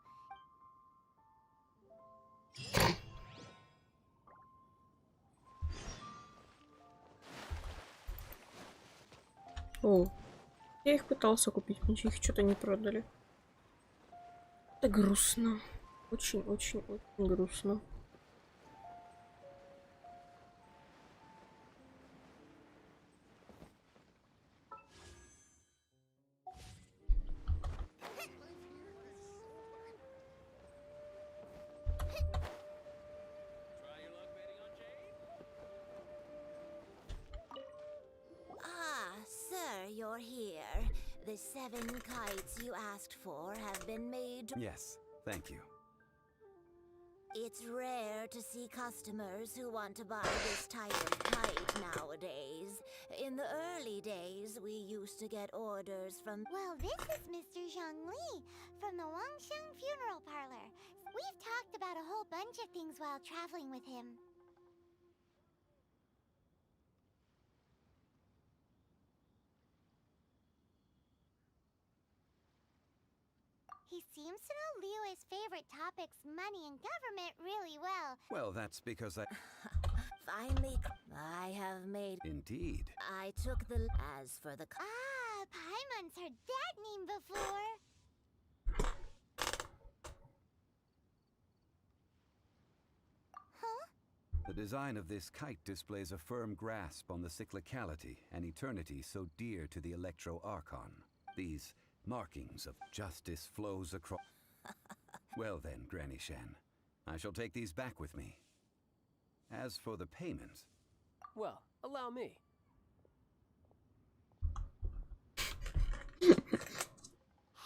О, я их пытался купить, мне их что-то не продали. Это грустно. Очень-очень-очень грустно. Try your luck betting on Jade? Ah, sir, you're here. The 7 kites you asked for have been made. Yes, thank you. It's rare to see customers who want to buy this type of kite nowadays. In the early days, we used to get orders from... Well, this is Mr. Zhang Li from the Wangsheng Funeral Parlor. We've talked about a whole bunch of things while traveling with him. He seems to know Liyue's favorite topics, money and government, really well. Well, that's because I... Finally, I have made... Indeed. I took the... As for the... Ah, Paimon's heard that name before. Huh? The design of this kite displays a firm grasp on the cyclicality and eternity so dear to the Electro Archon. These markings of justice flows across... Well then, Granny Shan, I shall take these back with me. As for the payment... Well, allow me.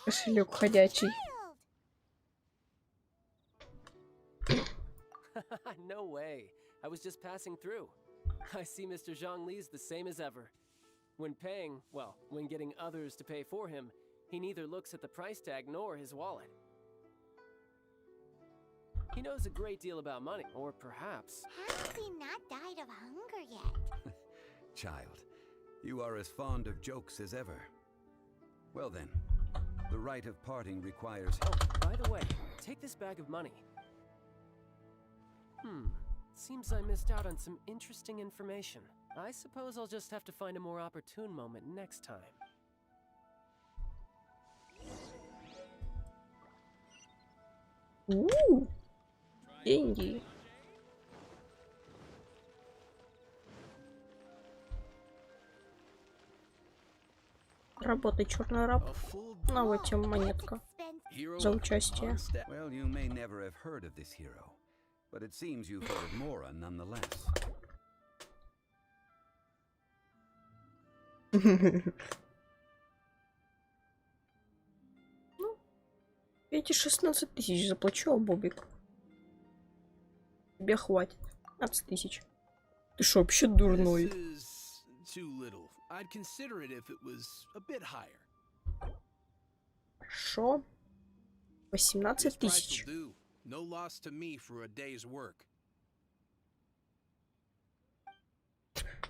Кошелек ходячий. No way. I was just passing through. I see Mr. Zhang Li's the same as ever. When paying, well, when getting others to pay for him, he neither looks at the price tag nor his wallet. He knows a great deal about money, or perhaps... Has he not died of hunger yet? Child, you are as fond of jokes as ever. Well then, the rite of parting requires... Oh, by the way, take this bag of money. Seems I missed out on some interesting information. I suppose I'll just have to find a more opportune moment next time. Деньги. Работай, черный раб. A full На вот тебе монетка Expensive. за участие. Well, you may never have heard of this hero, but it seems you've heard of Mora nonetheless. Ну, эти 16 тысяч заплачу, а Бобик. Тебе хватит. 15 тысяч. Ты шо, вообще дурной? This is too little. I'd consider it if it was a bit higher. Хорошо. 18 This price тысяч. will do. No loss to me for a day's work.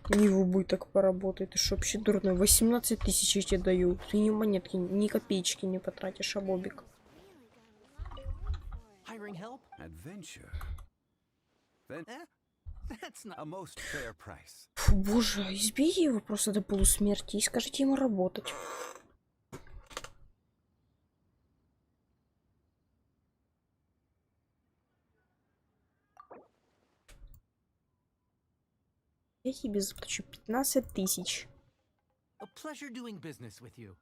Не в убыток поработай. Ты шо, вообще дурной? 18 тысяч я тебе даю. Ты ни монетки, ни копеечки не потратишь, а Бобик. Hiring help? Adventure. That's not. A most fair price. Фу, боже, избейте его просто до полусмерти и скажите ему работать. Я тебе заплачу 15 тысяч. A pleasure doing business with you.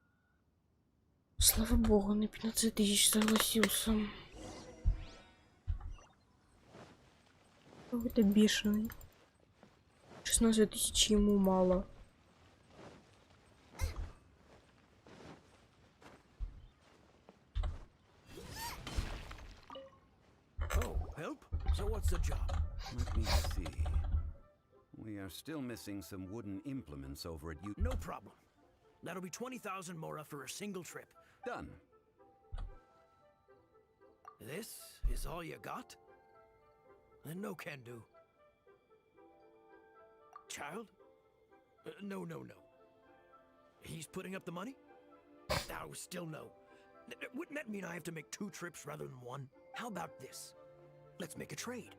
Слава богу, на 15 тысяч согласился. Какой-то бешеный. 16 тысяч ему мало. Oh, help? So what's the job? Let me see. We are still missing some wooden implements over at you. No problem. That'll be 20,000 mora for a single trip. Done. This is all you got? Then no can do. Child? No. He's putting up the money? No, still no. Wouldn't that mean I have to make 2 trips rather than 1? How about this? Let's make a trade.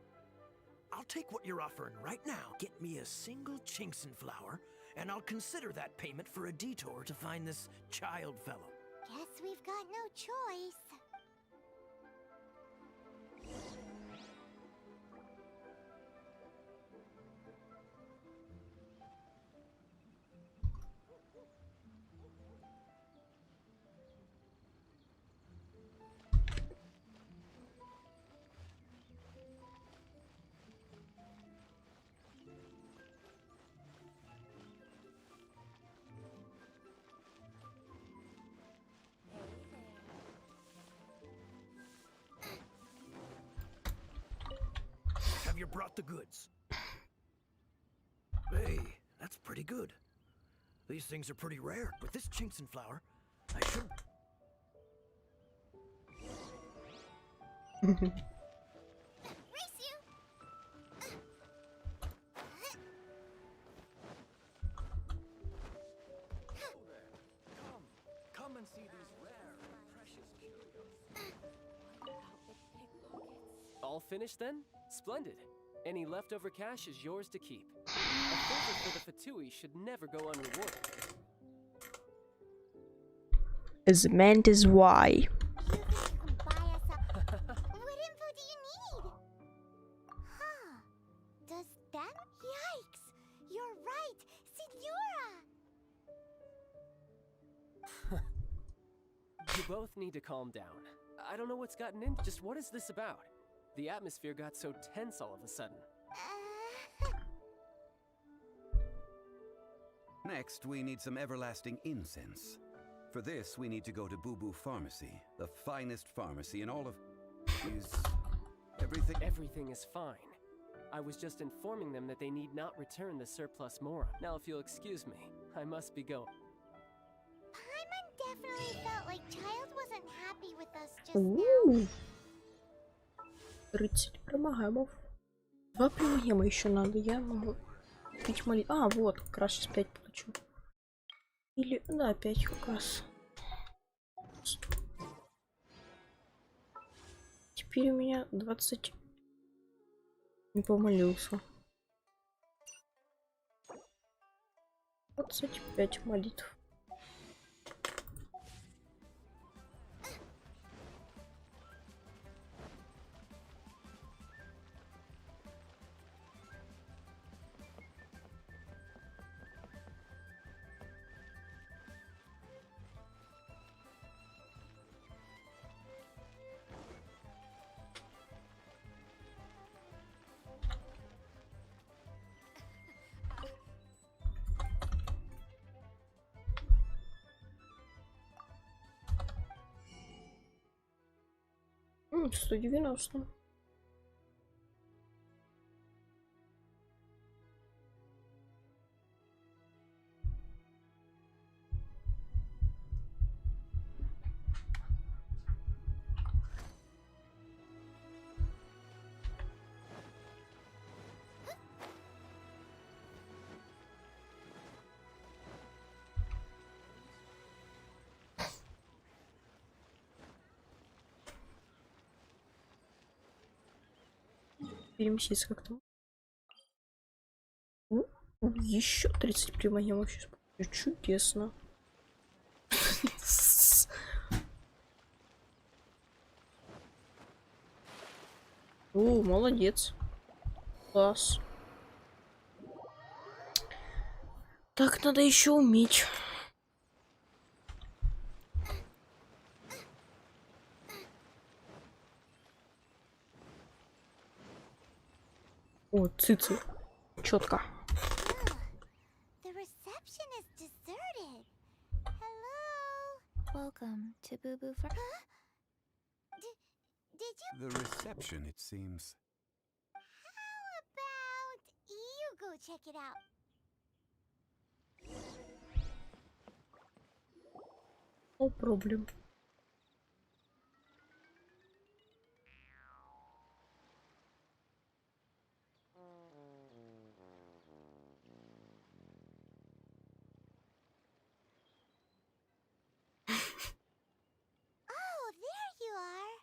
I'll take what you're offering right now. Get me a single Chinkson flower, and I'll consider that payment for a detour to find this child fellow. Guess we've got no choice. Have you brought the goods? Hey, that's pretty good. These things are pretty rare, but this Chinkson flower, I should... Race you! Come and see these rare and precious curios. All finished then? Splendid. Any leftover cash is yours to keep. A favor for the Fatui should never go unrewarded. As meant is why. You think you can buy us up? What info do you need? Huh. Does that? Yikes! You're right! Signora! You both need to calm down. I don't know what's gotten in. Just what is this about? The atmosphere got so tense all of a sudden. Next, we need some everlasting incense. For this, we need to go to Boo Boo Pharmacy, the finest pharmacy in all of... Is everything... Everything is fine. I was just informing them that they need not return the surplus mora. Now, if you'll excuse me, I must be going. Paimon definitely felt like Child wasn't happy with us just Ooh. now. Рыцарь промагамов. 2 промагема еще надо. Я могу пить молитву. А, вот, как раз сейчас 5 получу. Или, да, 5 как раз. Теперь у меня 20. Не помолился. 25 молитв. 190. Переместиться как-то. Еще 30 приманьям сейчас. Чудесно. О, молодец. Класс. Так надо еще уметь. О, цицы. Четко. The reception is deserted. Hello? Welcome to Boo Boo Far. Did you? The reception, it seems. How about you go check it out? No problem. Oh, there you are.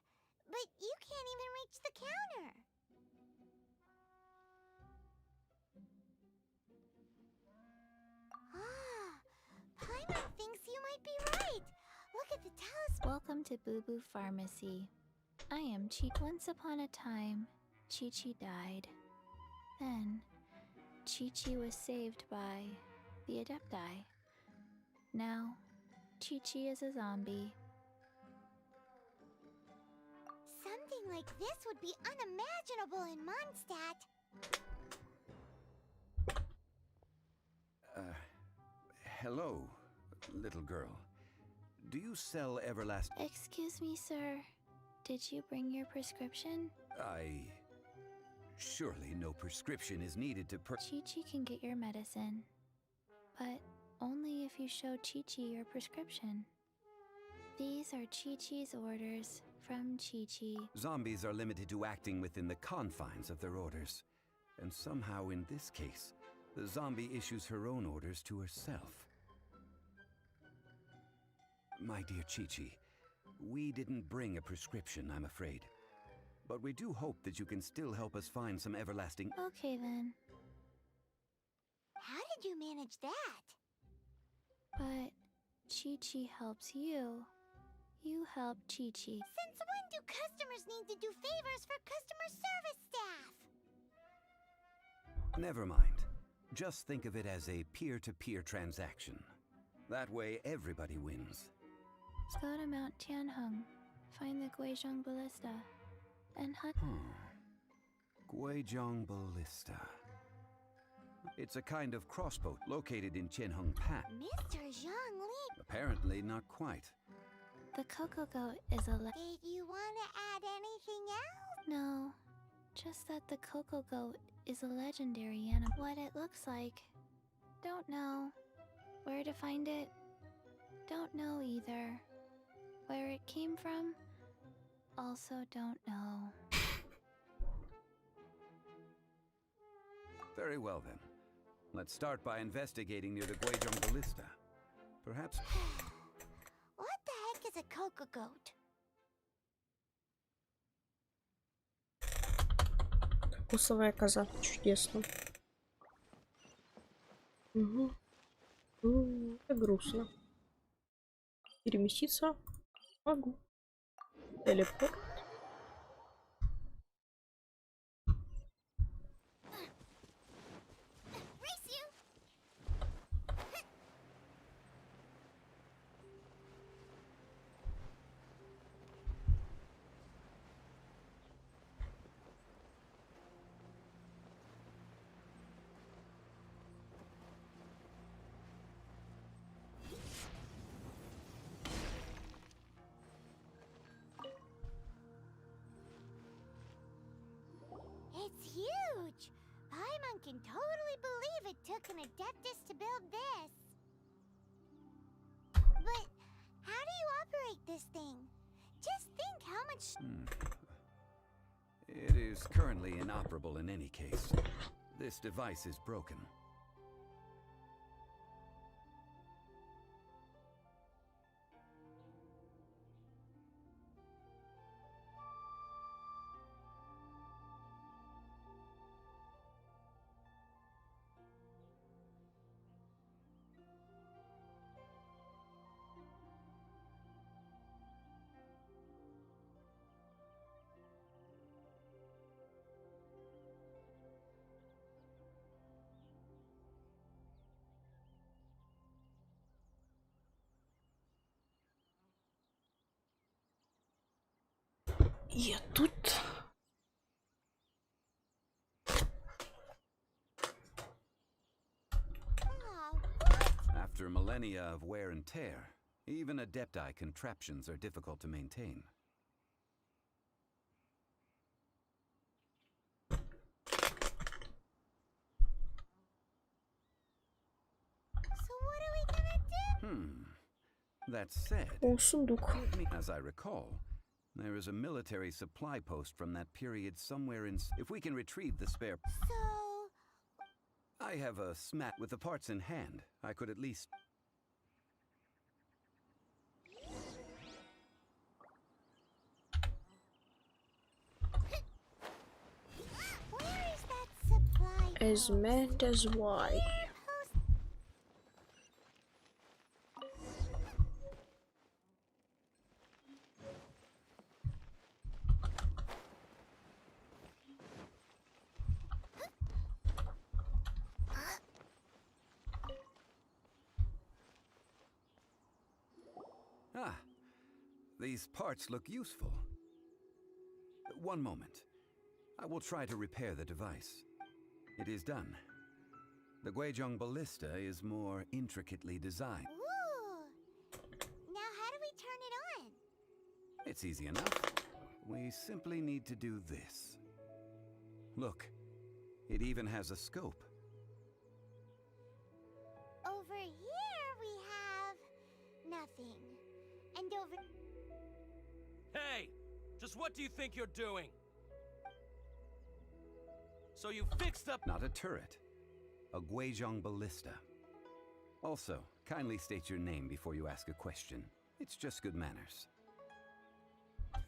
But you can't even reach the counter. Ah, Paimon thinks you might be right. Look at the telescope. Welcome to Boo Boo Pharmacy. I am Chi. Once upon a time, Chi Chi died. Then, Chi Chi was saved by the Adepti. Now, Chi Chi is a zombie. Something like this would be unimaginable in Mondstadt. Hello, little girl. Do you sell everlasting? Excuse me, sir. Did you bring your prescription? Surely no prescription is needed to Chi Chi can get your medicine, but only if you show Chi Chi your prescription. These are Chi Chi's orders from Chi Chi. Zombies are limited to acting within the confines of their orders. And somehow in this case, the zombie issues her own orders to herself. My dear Chi-Chi, we didn't bring a prescription, I'm afraid. But we do hope that you can still help us find some everlasting... Okay then, How did you manage that? but Chi Chi helps you. You help Chi Chi. Since when do customers need to do favors for customer service staff? Never mind. Just think of it as a peer-to-peer transaction. That way, everybody wins. Go to Mount Tianheng, find the Guizhong Ballista, and hunt. Guizhong Ballista. It's a kind of crossbow located in Tianheng Pass. Mr. Zhang Li, Apparently not quite. The Coco Goat is a did you want to add anything else? No, just that the Coco Goat is a legendary animal. What it looks like, don't know. Where to find it, don't know either. Where it came from, also don't know. Very well then. Let's start by investigating near the Guizhong Ballista. Perhaps... What the heck is a Coco Goat? Вкусовая коза. Чудесно. Угу. Это грустно. Переместиться могу. Телепорт. Race you! can totally believe it took an Adeptus to build this. But how do you operate this thing? Just think how much... It is currently inoperable in any case. This device is broken. Я тут. After millennia of wear and tear, even Adepti contraptions are difficult to maintain. So what are we gonna do? That said, О, сундук. as I recall, there is a military supply post from that period somewhere in... If we can retrieve the spare... So... I have a smat with the parts in hand. I could at least... Where is that supply? As mad as why. Ah, these parts look useful. One moment. I will try to repair the device. It is done. The Guizhong Ballista is more intricately designed. Ooh. Now how do we turn it on? It's easy enough. We simply need to do this. Look, it even has a scope. Over here we have... nothing. And over... Hey! Just what do you think you're doing? So you fixed up... Not a turret. A Guizhong Ballista. Also, kindly state your name before you ask a question. It's just good manners.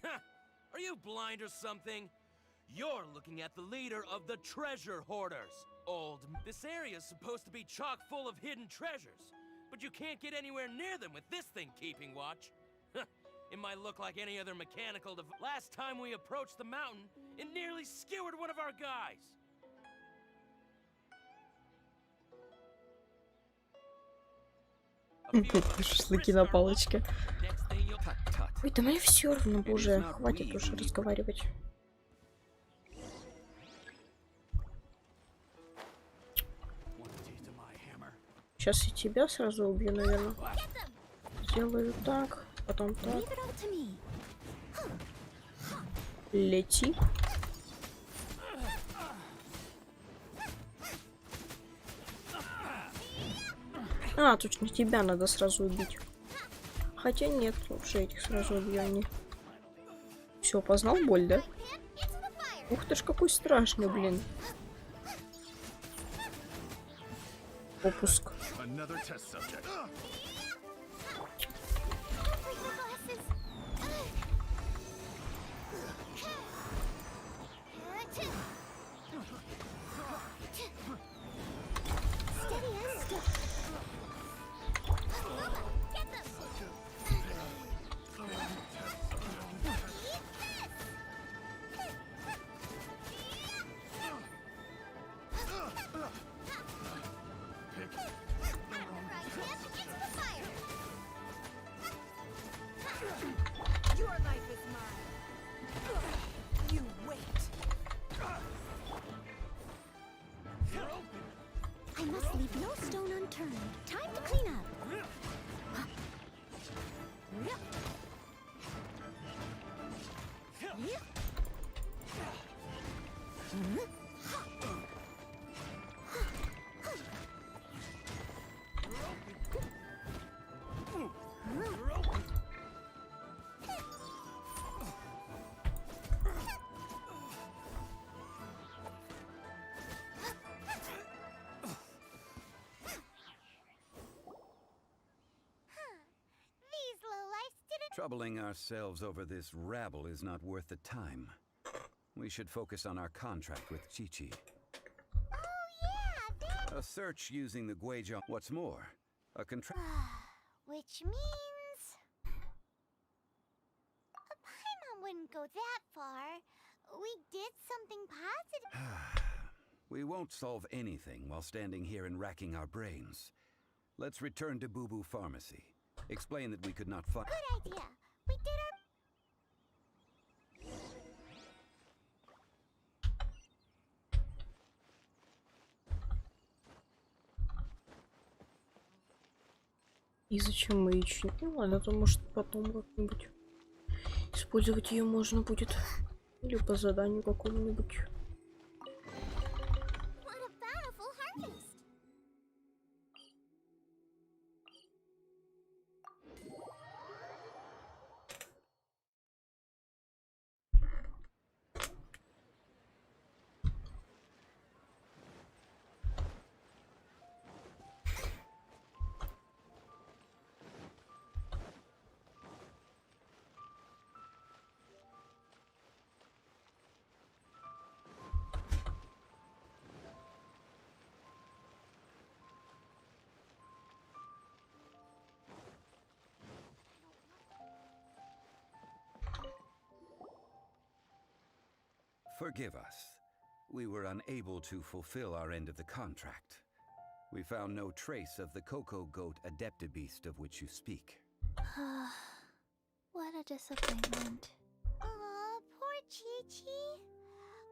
Are you blind or something? You're looking at the leader of the treasure hoarders. This area's supposed to be chock full of hidden treasures, but you can't get anywhere near them with this thing keeping watch. It might look like any other mechanical Last time we approached the mountain, it nearly skewered one of our guys. Шашлыки на палочке. Next thing you'll... Tut-tut. Ой, да мне все равно, боже, хватит уже разговаривать. Сейчас и тебя сразу убью, наверное. Сделаю так, потом так. Leave it all to me. Лети. А, точно, тебя надо сразу убить. Хотя нет, лучше этих сразу убью, они. Все, познал боль, да? Ух ты ж, какой страшный, блин. Опуск. I must leave no stone unturned. Time to clean up. Troubling ourselves over this rabble is not worth the time. We should focus on our contract with Chi-Chi. Oh, yeah, that... A search using the Guizhong. What's more, a contract. Which means... Paimon wouldn't go that far. We did something positive. We won't solve anything while standing here and racking our brains. Let's return to Boo Boo Pharmacy. Explain that we could not find. Good idea. We did our... И зачем мы ее чиним? Ну ладно, то может потом как-нибудь использовать ее можно будет. Или по заданию какому-нибудь. What a bountiful harvest! Forgive us. We were unable to fulfill our end of the contract. We found no trace of the Coco Goat Adeptabeast of which you speak. What a disappointment. Aw, poor Chi-Chi.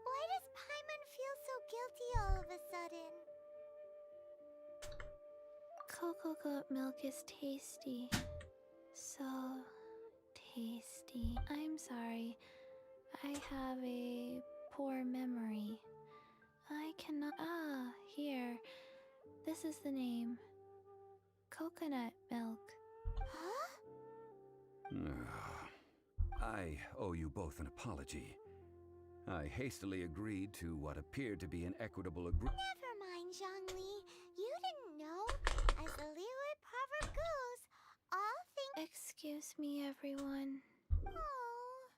Why does Paimon feel so guilty all of a sudden? Cocoa goat milk is tasty. So tasty. I'm sorry. I have a poor memory. I cannot. Ah, here. This is the name. Coconut milk. Huh? I owe you both an apology. I hastily agreed to what appeared to be an equitable agreement. Never mind, Zhongli. You didn't know. As the Liyue proverb goes, all things... Excuse me, everyone. Oh.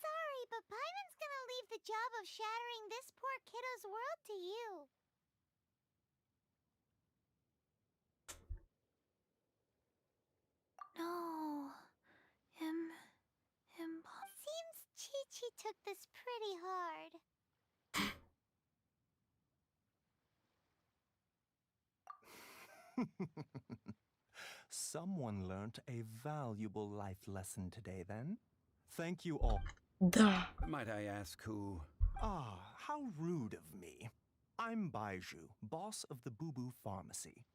Sorry, but Paimon's gonna leave the job of shattering this poor kiddo's world to you. No. Seems Chi-Chi took this pretty hard. Someone learned a valuable life lesson today, then. Thank you all. Да. Might I ask who? Ah, how rude of me. I'm Baiju, boss of the Boo Boo Pharmacy.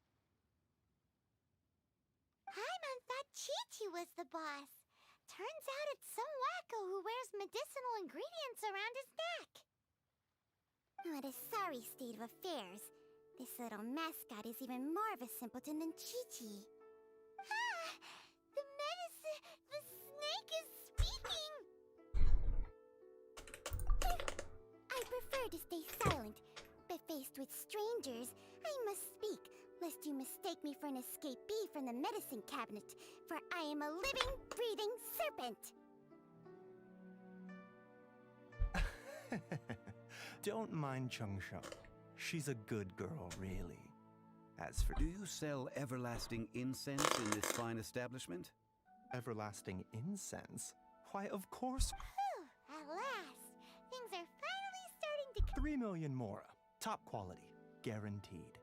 Paimon thought Chi-Chi was the boss. Turns out it's some wacko who wears medicinal ingredients around his neck. What a sorry state of affairs. This little mascot is even more of a simpleton than Chi-Chi. Ah! The snake is speaking! I prefer to stay silent, but faced with strangers, I must speak, lest you mistake me for an escapee from the medicine cabinet, for I am a living, breathing serpent! Don't mind Chengsheng. She's a good girl, really. As for... Do you sell everlasting incense in this fine establishment? Everlasting incense? Why, of course. Whew, at last! Things are finally starting to... 3 million mora. Top quality. Guaranteed.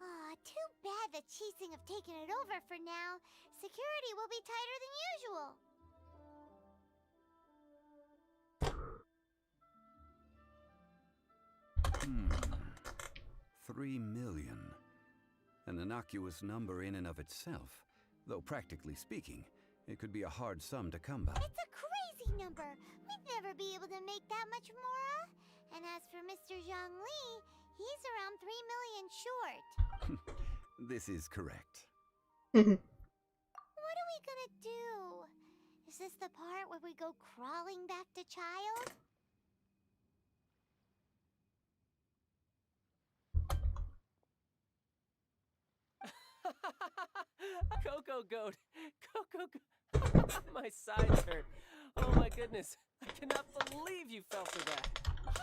Aw, too bad the Qixing have taken it over for now. Security will be tighter than usual. 3 million. An innocuous number in and of itself. Though practically speaking, it could be a hard sum to come by. It's a crazy number. We'd never be able to make that much mora. And as for Mr. Zhongli, he's around 3 million short. This is correct. What are we gonna do? Is this the part where we go crawling back to Child? Coco Goat! Coco Goat! My sides hurt. Oh my goodness. I cannot believe you fell for that.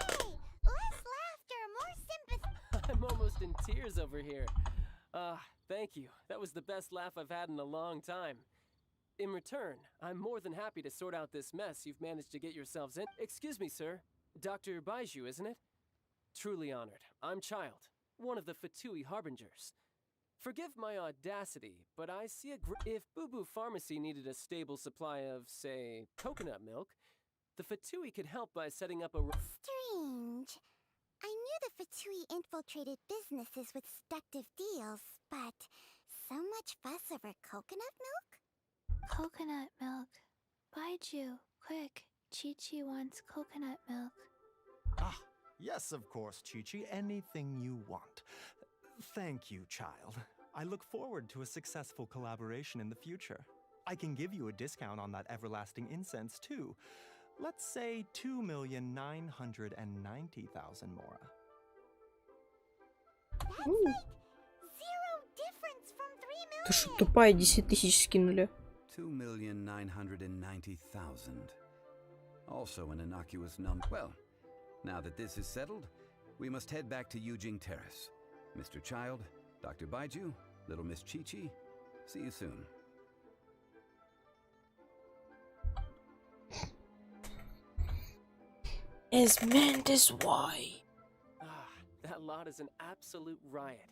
Hey, less laughter, more sympathy. I'm almost in tears over here. Thank you. That was the best laugh I've had in a long time. In return, I'm more than happy to sort out this mess you've managed to get yourselves in. Excuse me, sir. Dr. Baiju, isn't it? Truly honored. I'm Child, one of the Fatui Harbingers. Forgive my audacity, but I see if Boo Boo Pharmacy needed a stable supply of, say, coconut milk, the Fatui could help by setting up a... Strange. I knew the Fatui infiltrated businesses with seductive deals, but so much fuss over coconut milk? Coconut milk. Baiju, quick. Chi-Chi wants coconut milk. Ah, yes, of course, Chi-Chi. Anything you want. Thank you, child. I look forward to a successful collaboration in the future. I can give you a discount on that everlasting incense, too. Let's say 2,990,000 Mora. That's like zero difference from 3 million. Ты что, тупая, 10 тысяч скинули. 2,990,000. Also an innocuous number. Well, now that this is settled, we must head back to Yujing Terrace. Mr. Child, Dr. Baiju, little Miss Chi-Chi, see you soon. As meant as why. That lot is an absolute riot.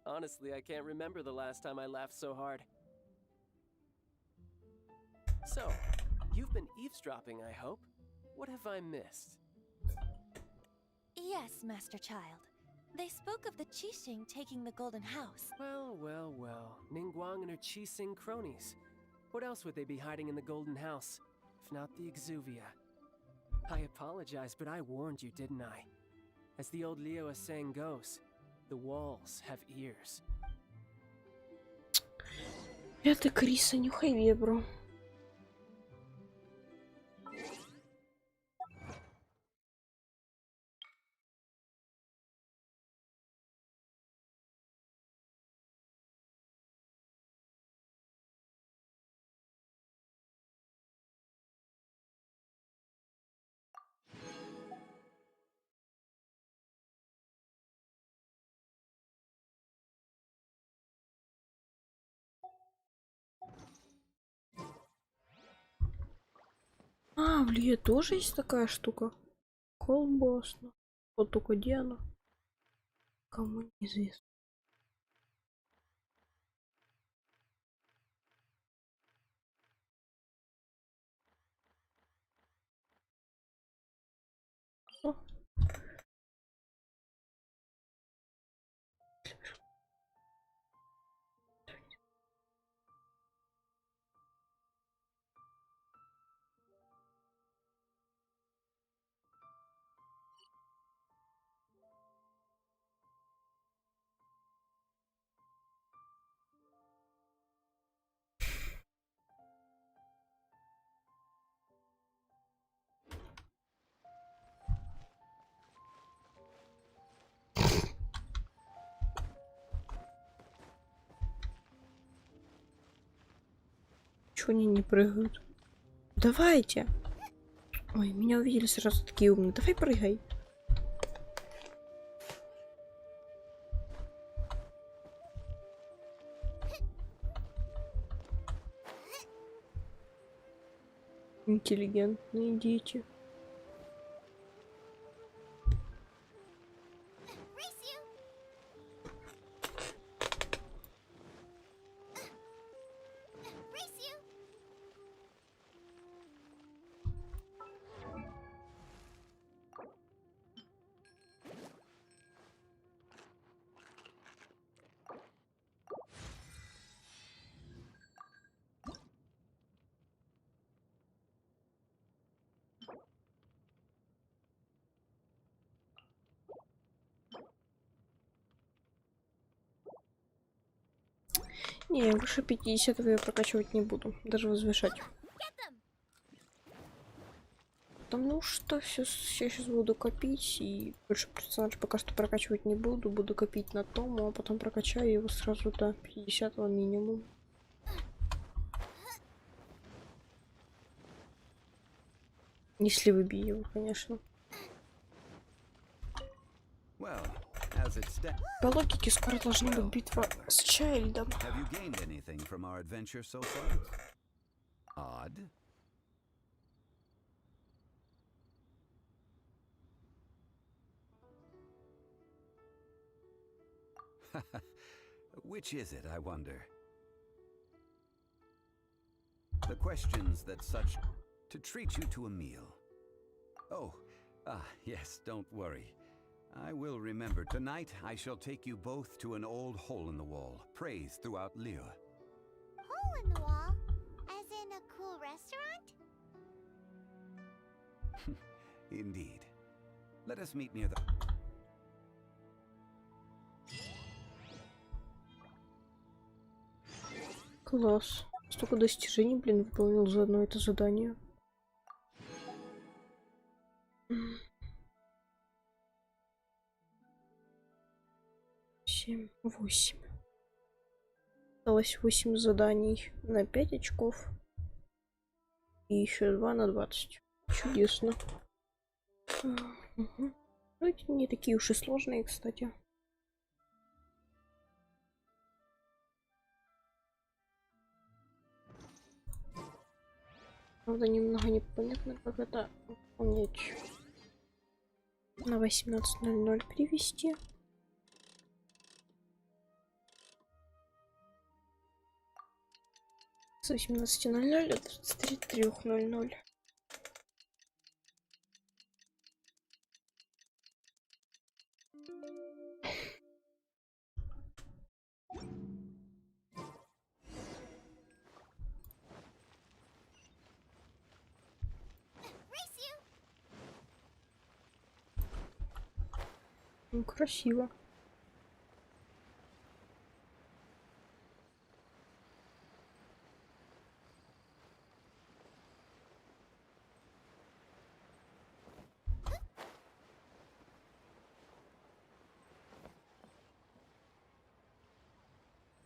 Honestly, I can't remember the last time I laughed so hard. So, you've been eavesdropping, I hope? What have I missed? Yes, Master Child. They spoke of the Qixing taking the Golden House. Well. Ningguang and her Qixing cronies. What else would they be hiding in the Golden House, if not the Exuvia? I apologize, but I warned you, didn't I? As the old Liyue saying goes, the walls have ears. Это Криса, нюхай вебру. А, в Лие тоже есть такая штука. Колбасно. Вот только где она? Кому неизвестно. О. Чего они не прыгают? Давайте! Ой, меня увидели сразу такие умные. Давай прыгай. Интеллигентные дети. Не, выше 50-го я прокачивать не буду, даже возвышать. Потому что все я сейчас буду копить, и больше персонаж пока что прокачивать не буду, буду копить на том, а потом прокачаю его сразу до 50-го минимум. Если выбей его, конечно. Well, as it stands. По логике, скоро должна быть битва с Чайльдом. Have you gained anything from our adventure so far? Odd. Which is it, I wonder? The questions that such... To treat you to a meal. Oh, yes, don't worry. I will remember. Tonight, I shall take you both to an old hole in the wall, praised throughout Liyue. Hole in the wall? As in a cool restaurant? Indeed. Let us meet near the... Класс. Столько достижений, блин, выполнил за одно это задание. 7, 8. Осталось 8 заданий на 5 очков. И еще 2 на 20. Чудесно. Угу. Эти не такие уж и сложные, кстати. Правда, немного непонятно, как это выполнять. На 18:00 привести. С 18:00 до 23:00. Ну, красиво.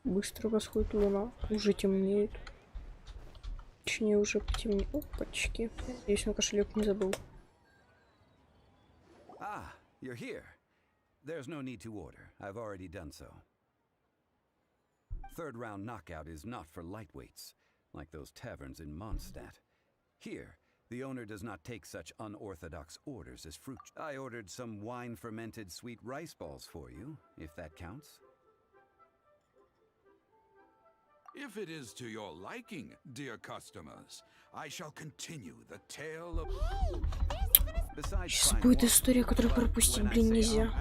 Быстро восходит луна. Уже темнеет. Точнее, уже потемнело. Опачки. Надеюсь, на кошелек не забыл. Ah, you're here. There's no need to order. I've already done so. Third round knockout is not for lightweights, like those taverns in Mondstadt. Here, the owner does not take such unorthodox orders as fruit. I ordered some wine-fermented sweet rice balls for you, if that counts. If it is to your liking, dear customers, I shall continue the tale of... Сейчас будет история, которую пропустить, блин, нельзя.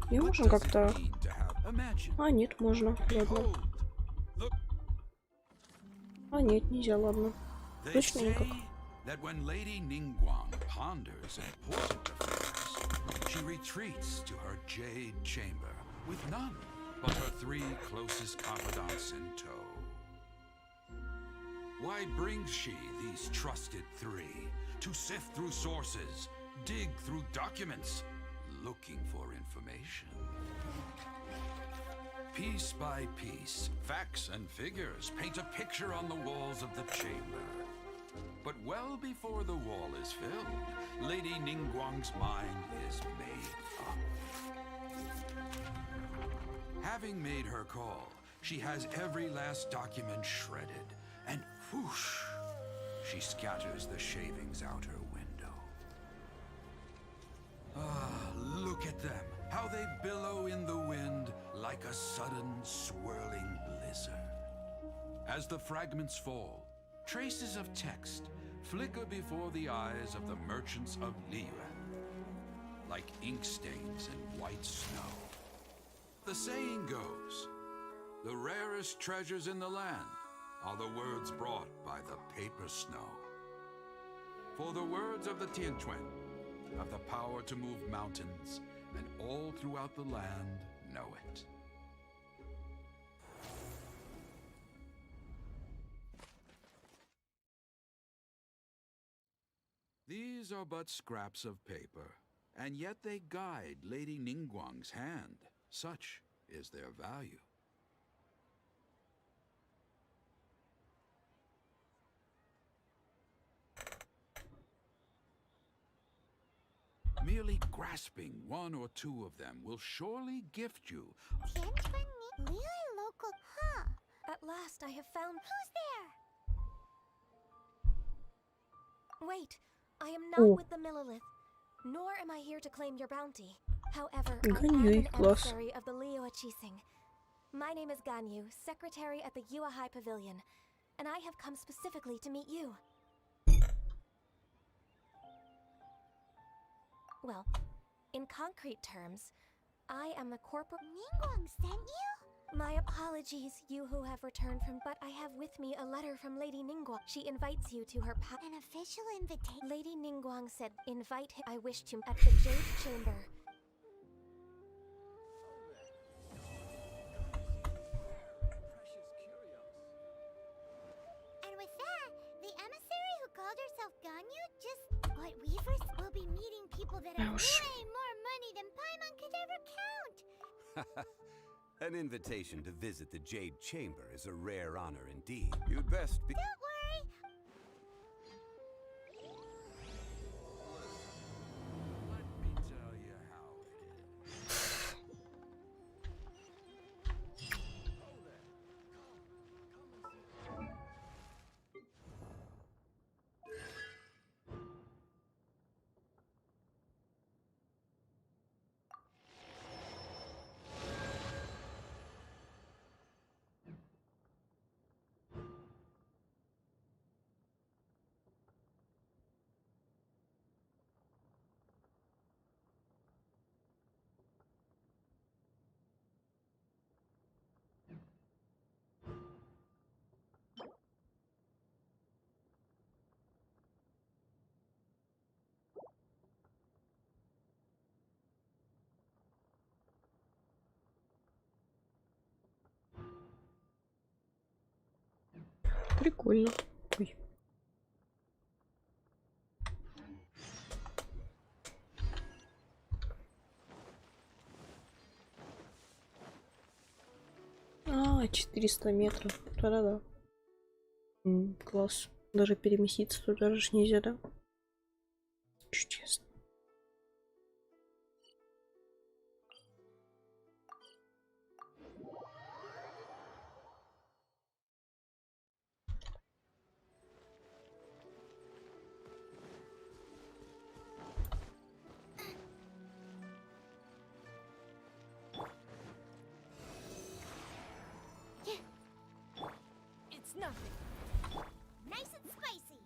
И можно как-то... А, нет, можно. Ладно. А, нет, нельзя, ладно. Точно никак. That when Lady Ningguang ponders important affairs, she retreats to her jade chamber with none but her 3 closest confidants in tow. Why brings she these trusted 3 to sift through sources, dig through documents, looking for information? Piece by piece, facts and figures paint a picture on the walls of the chamber. But well before the wall is filled, Lady Ningguang's mind is made up. Having made her call, she has every last document shredded, and whoosh, she scatters the shavings out her window. Ah, look at them, how they billow in the wind like a sudden swirling blizzard. As the fragments fall, traces of text flicker before the eyes of the merchants of Liyue, like ink stains in white snow. The saying goes, the rarest treasures in the land are the words brought by the paper snow. For the words of the Tianquan have the power to move mountains, and all throughout the land know it. These are but scraps of paper, and yet they guide Lady Ningguang's hand. Such is their value. Merely grasping one or two of them will surely gift you. Really local, huh? At last I have found. Who's there? Wait, I am not Oh. with the Millilith, nor am I here to claim your bounty. However, I Ganyu, am an класс. emissary of the Leo Achising. My name is Ganyu, secretary at the Yua High Pavilion, and I have come specifically to meet you. Well, in concrete terms, I am the corporate. Ningguang sent you? My apologies, you who have returned from. But I have with me a letter from Lady Ningguang. She invites you to her An official invitation. Lady Ningguang said, invite him. I wish to at the Jade Chamber. And with that, the emissary who called herself Ganyu just. What weavers will be meeting people that have way more money than Paimon could ever count. An invitation to visit the Jade Chamber is a rare honor indeed. You'd best be. Don't worry. Let me tell you how it is. Прикольно. Ой. А, 400 метров. Да-да-да. Класс. Даже переместиться туда же нельзя, да? Чудесно. It's nothing. Nice and spicy.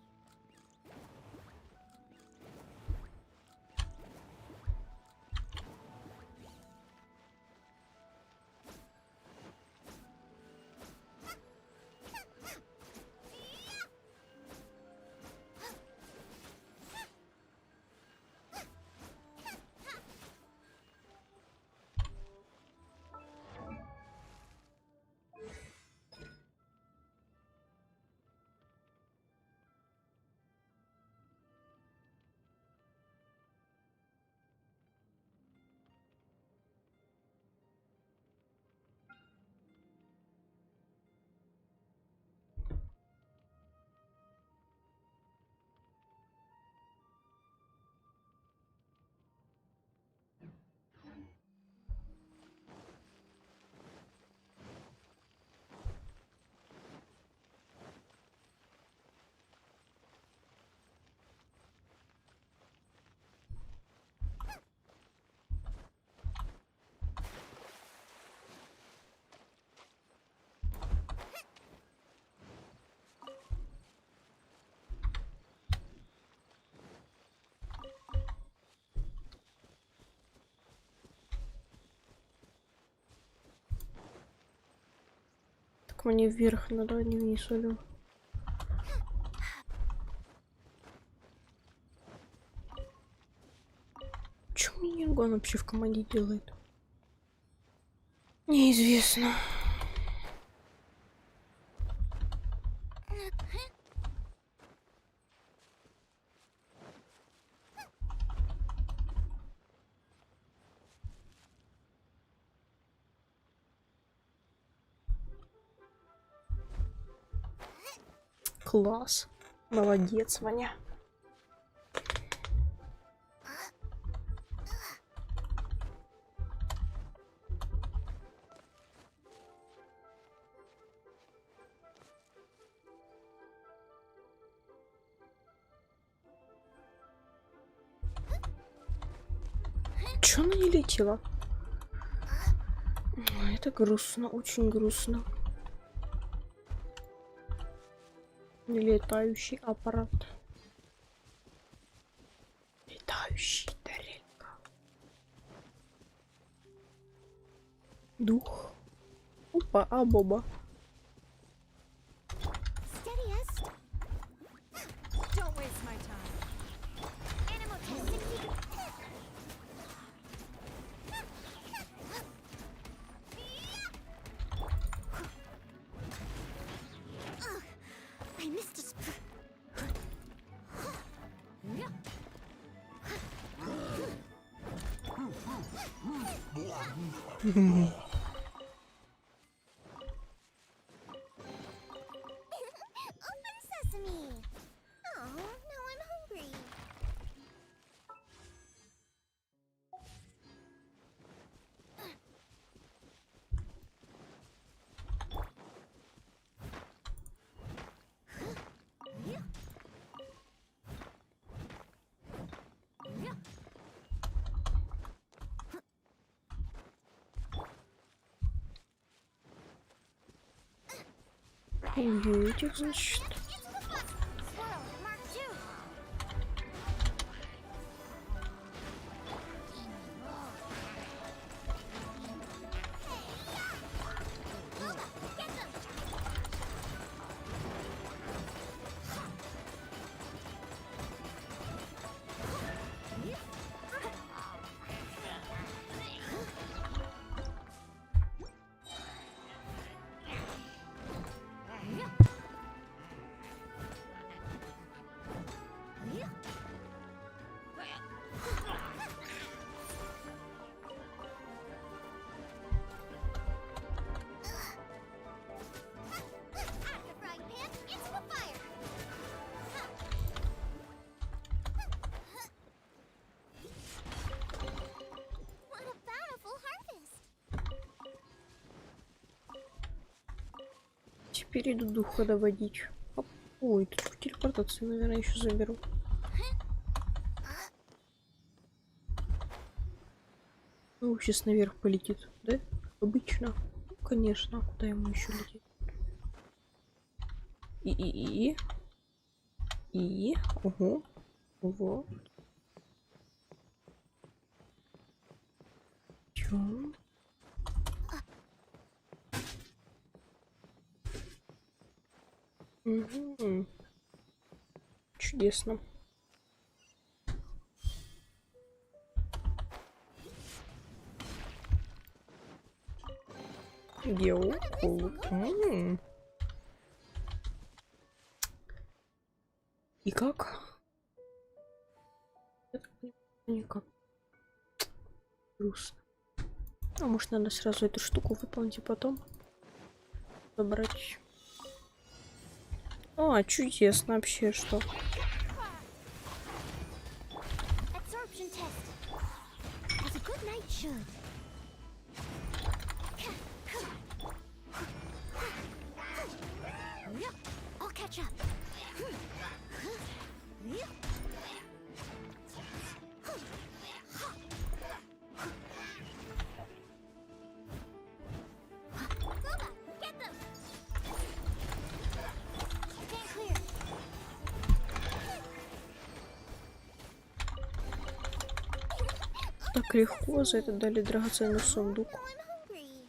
Так мне вверх надо, а не вниз, алё. Чё мне Нингуан вообще в команде делает? Неизвестно. Класс. Молодец, Ваня. Чё она не летела? Ой, это грустно, очень грустно. Летающий аппарат. Летающий тарелка. Дух. Опа, а Боба. Steadiest. Don't waste my time. Animal test 60. Ugh, I missed a Open sesame. Oh, now I'm hungry. Ой, этих, значит. Squirrel, Mark II. After frying pan, into the fire. What a bountiful harvest. Теперь иду духа доводить. Оп. Ой, тут телепортацию, наверное, еще заберу. Ну, сейчас наверх полетит, да? Обычно. Ну, конечно, куда ему еще лететь? И. Ого. Ого. Чё? Угу. Чудесно. Геокул. И как? Никак. Грустно. А может, надо сразу эту штуку выполнить и потом забрать. А, чудесно вообще, что. Absorption test. As a good knight should. I'll catch up. Boba, get them. Stand clear. Так легко за это дали драгоценный сундук. Now I'm hungry.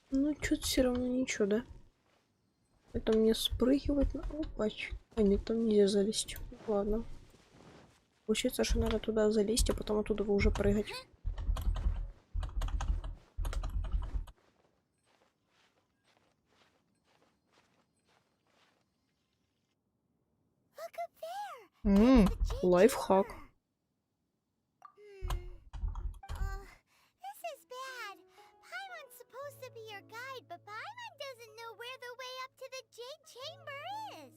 Ну, что-то все равно ничего, да? Это мне спрыгивать на... Опач. А нет, там нельзя залезть. Ладно. Получается, что надо туда залезть, а потом оттуда уже прыгать. Look up there. Лайфхак. This is bad. Paimon's supposed to be your guide, but Paimon doesn't know where the way up to the Jade Chamber is.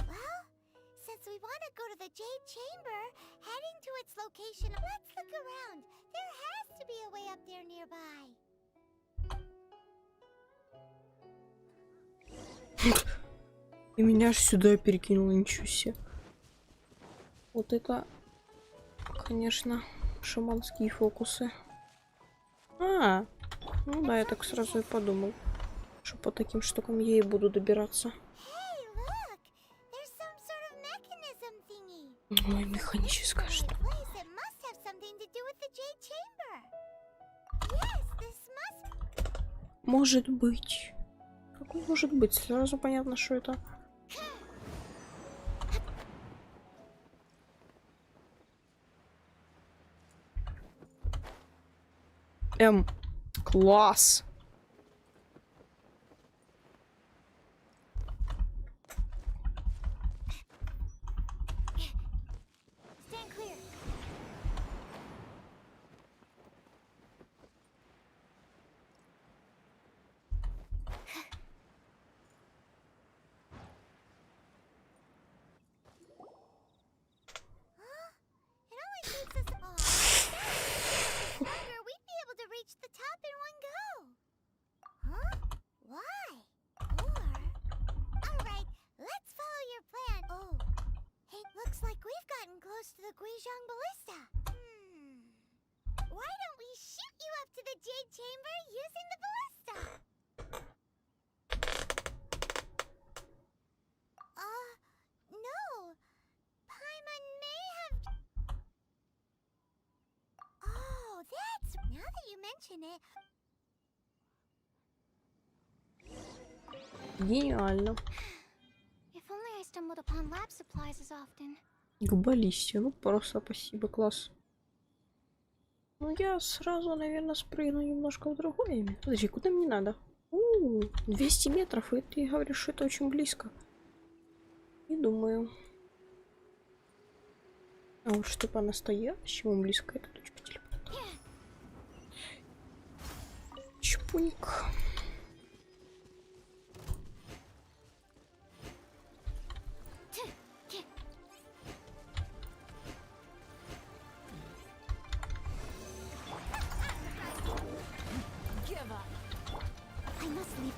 Well, says we want to go to the Jade Chamber, heading to its location. Let's look around. There has to be a way up there nearby. И меня аж сюда перекинуло, ничего себе. Вот это, конечно, шаманские фокусы. А, ну да, я так сразу и подумал, что по таким штукам я и буду добираться. Ой, механическая штука. Может быть. Какой может быть? Сразу понятно, что это. Класс. Close to the Guizhong Ballista. Why don't we shoot you up to the Jade Chamber using the ballista? No. Paimon may have... Oh, that's... Now that you mention it... Гениально. If only I stumbled upon lab supplies as often. К баллисте. Ну, просто спасибо, класс. Ну, я сразу, наверное, спрыгну немножко в другое место. Подожди, куда мне надо? 200 метров, и ты говоришь, что это очень близко. Не думаю. А вот что по-настоящему близко, это точка телепорта. Чпуньк.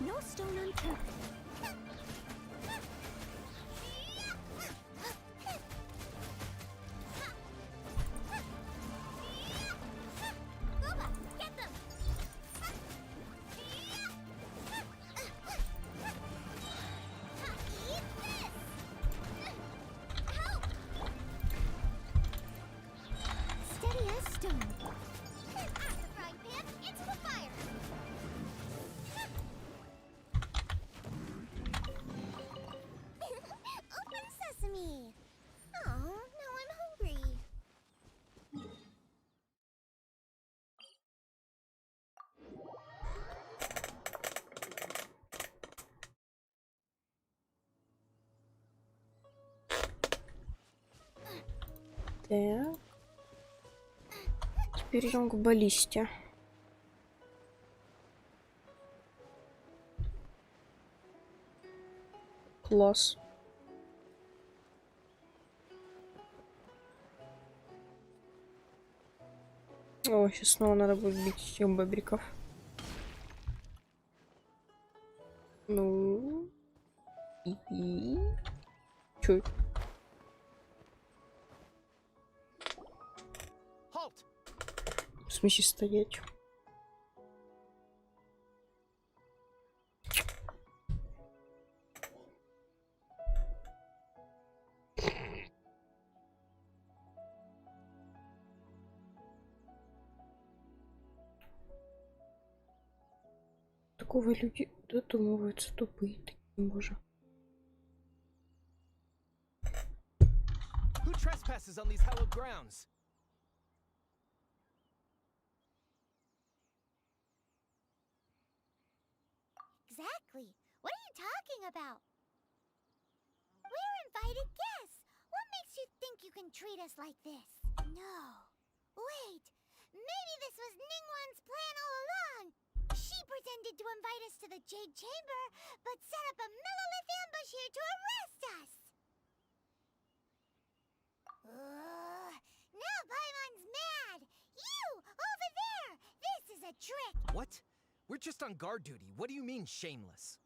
No stone unturned. Boba, get them! Eat this! Help! Steady as stone. Out the frying pan, into the fire! Open sesame! Oh, now I'm hungry. Так. Теперь идем к баллисте. Класс. О, сейчас снова надо будет бить этих бобриков. Ну. И. Чё? В смысле стоять? Такого люди додумываются, тупые такие, боже. Who trespasses on these hallowed grounds? Exactly. What are you talking about? We're invited guests. What makes you think you can treat us like this? No. Wait. Maybe this was Ningguang's plan all along. She pretended to invite us to the Jade Chamber, but set up a Millelith ambush here to arrest us. Now Paimon's mad! You! Over there! This is a trick! What? We're just on guard duty. What do you mean, shameless?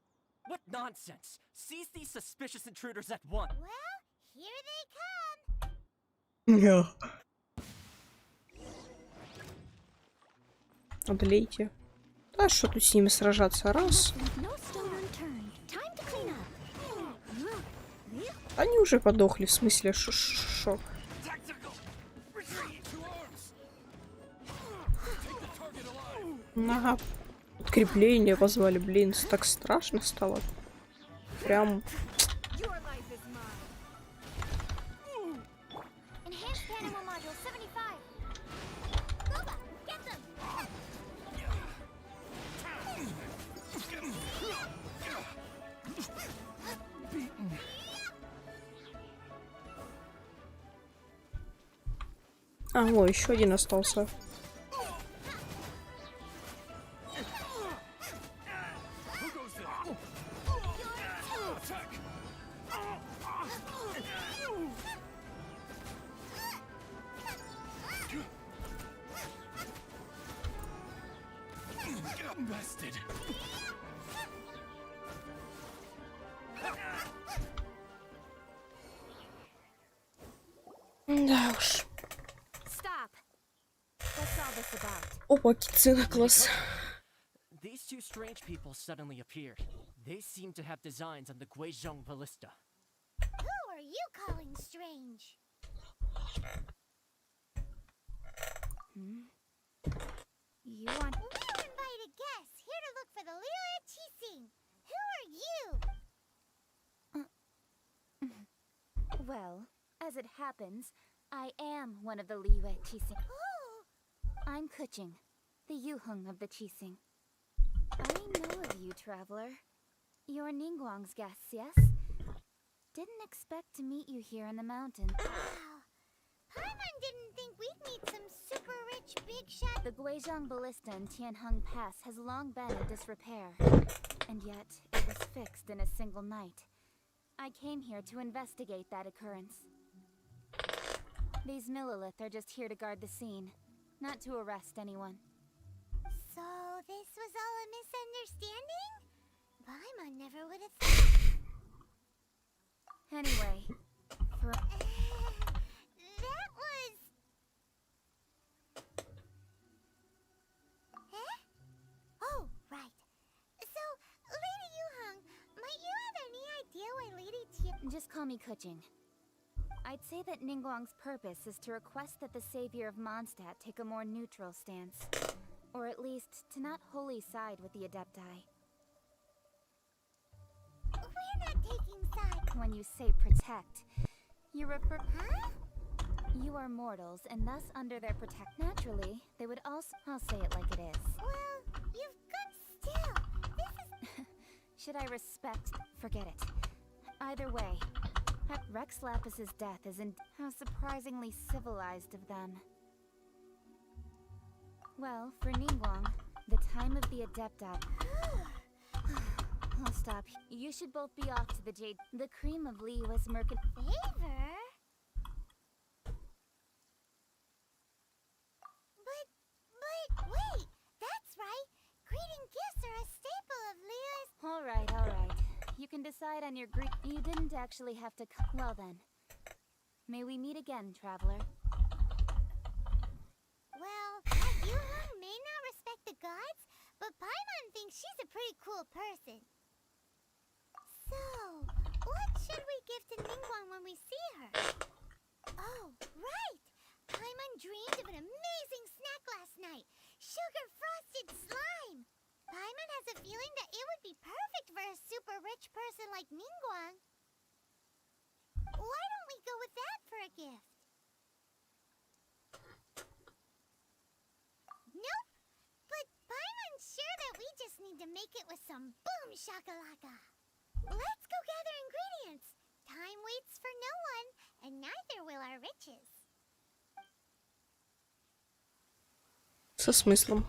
What nonsense! Seize these suspicious intruders at once! Well, here they come! Ja. Облейте. А что тут с ними сражаться? Раз. No stone unturned. Time to clean up. Они уже подохли, в смысле, шок. Ага. Подкрепление позвали, блин, так страшно стало. Прям. Enhanced Animal Module 75. Boba, get them! А, о, еще один остался. Busted. Да уж. Stop. What's all this about? Опа, целый класс. These two strange people suddenly appeared. They seem to have designs on the Guizhong Ballista. Who are you calling strange? You want... We're invited guests here to look for the Liyue Qixing. Who are you? Well, as it happens, I am one of the Liyue Qixing. Oh, I'm Kuching, the Yuheng of the Qixing. I know of you, traveler. You're Ningguang's guests, yes? Didn't expect to meet you here in the mountain. wow. Paimon didn't think we'd meet some super rich big shot. The Guizhong Ballista in Tianheng Pass has long been in disrepair, and yet it was fixed in a single night. I came here to investigate that occurrence. These Millilith are just here to guard the scene, not to arrest anyone. So this was all a misunderstanding? Paimon never would have thought. Anyway, for... That was... Eh? Oh, right. So, Lady Yuheng, might you have any idea why Lady Tia... Just call me Kuching. I'd say that Ningguang's purpose is to request that the savior of Mondstadt take a more neutral stance. Or at least, to not wholly side with the Adepti. We're not taking sides. When you say protect, you refer... Huh? You are mortals, and thus under their protect... Naturally, they would also... I'll say it like it is. Well, you've got still. This is... Should I respect... Forget it. Either way, Rex Lapis's death is in... How surprisingly civilized of them. Well, for Ningguang, the time of the Adepti... I'll stop. You should both be off to the Jade... The cream of Liyue's mercant... Favor? But, wait! That's right! Greeting gifts are a staple of Liyue's... All right. You can decide on your You didn't actually have to Well then. May we meet again, traveler. Well, that Yuheng may not respect the gods, but Paimon thinks she's a pretty cool person. So, what should we give to Ningguang when we see her? Oh, right! Paimon dreamed of an amazing snack last night. Sugar-frosted slime! Paimon has a feeling that it would be perfect for a super rich person like Ningguang. Why don't we go with that for a gift? Nope! But Paimon's sure that we just need to make it with some boom shakalaka. Let's go gather ingredients. Time waits for no one, and neither will our riches. Со смыслом.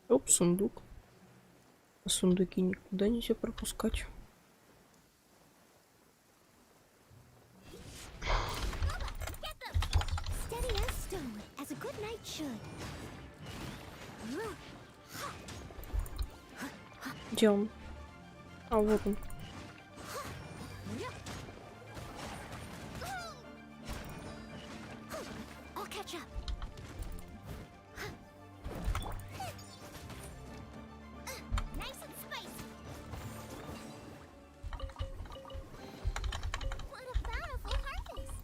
Оп, сундук. А сундуки никуда нельзя пропускать. Steady as stone, as a good knight should. Где он? А, вот он. I'll catch up. Nice and spicy. What a bountiful harvest.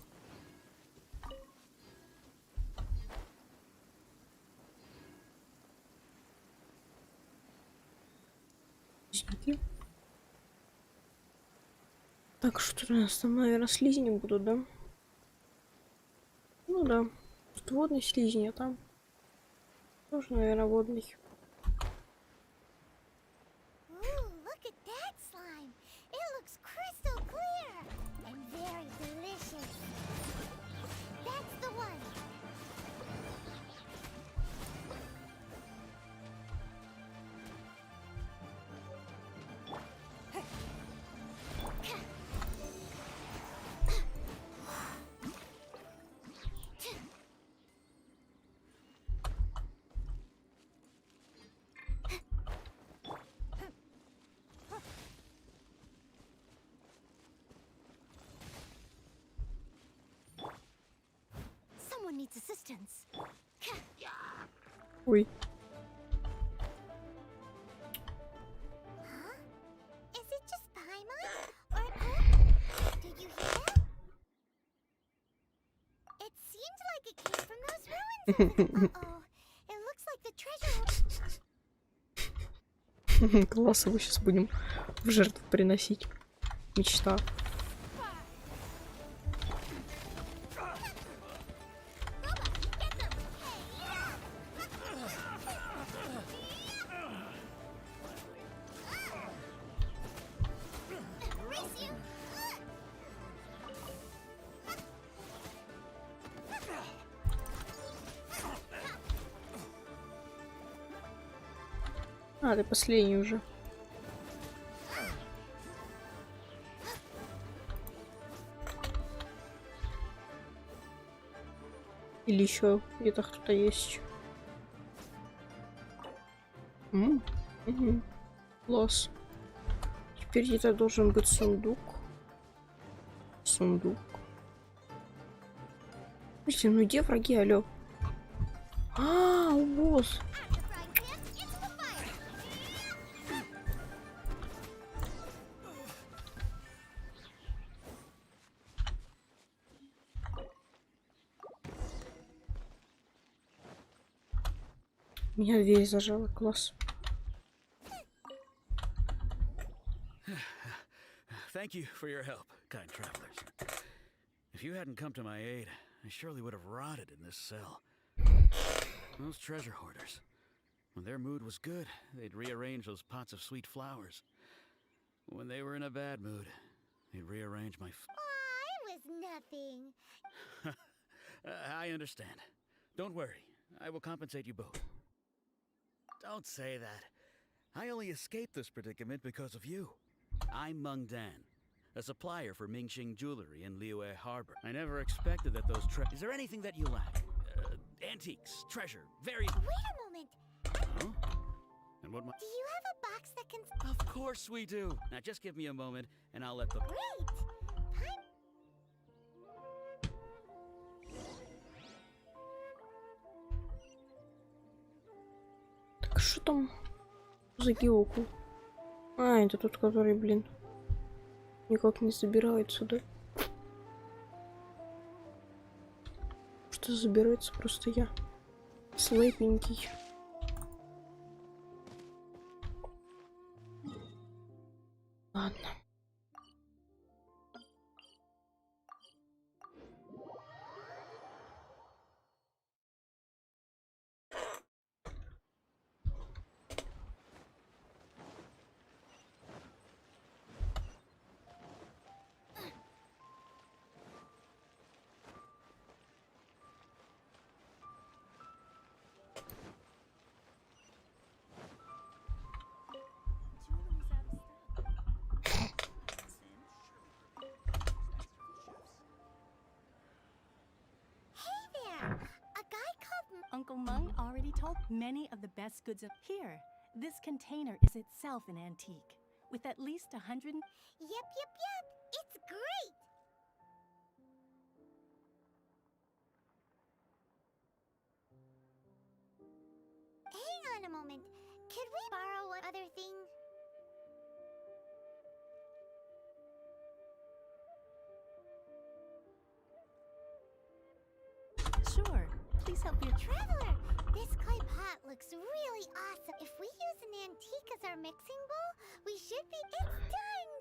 Слизняки. Так, что у нас там, наверное, слизни будут, да? Ну да. Тут водный слизень, а там тоже, наверное, водный. Ooh, look at that slime. It looks crystal clear and very delicious. That's the one. Someone needs assistance. Ой. Huh? Is it just Paimon? Or oh, did you hear that? It seemed like it came from those ruins. Uh-oh. It looks like the treasure. Класс, его сейчас будем в жертву приносить. Мечта. Race you. А, ты последний уже. Или еще где-то кто-то есть. Угу. Класс. Теперь где-то должен быть сундук. Сундук. Слушайте, ну где враги, алё? А, босс. Меня дверь зажала, класс. Thank you for your help, kind travelers. If you hadn't come to my aid, I surely would have rotted in this cell. Those treasure hoarders. When their mood was good, they'd rearrange those pots of sweet flowers. When they were in a bad mood, they'd rearrange my... It was nothing. I understand. Don't worry. I will compensate you both. Don't say that. I only escaped this predicament because of you. I'm Meng Dan, a supplier for Mingxing Jewelry in Liyue Harbor. I never expected that those Is there anything that you lack? Antiques, treasure, various... Wait a moment. Huh? And what Do you have a box that can... Of course we do. Now just give me a moment, and I'll let the... Great. Так что там за геоку? А, это тот, который, блин, никак не забирается, да? Что забирается просто я. Слепенький. Ладно. Uncle Meng already told many of the best goods of here. This container is itself an antique, with at least 100. Yep. It's great! Hang on a moment. Could we borrow one other thing? Sure. Please help your Traveler, this clay pot looks really awesome. If we use an antique as our mixing bowl, we should be... It's done!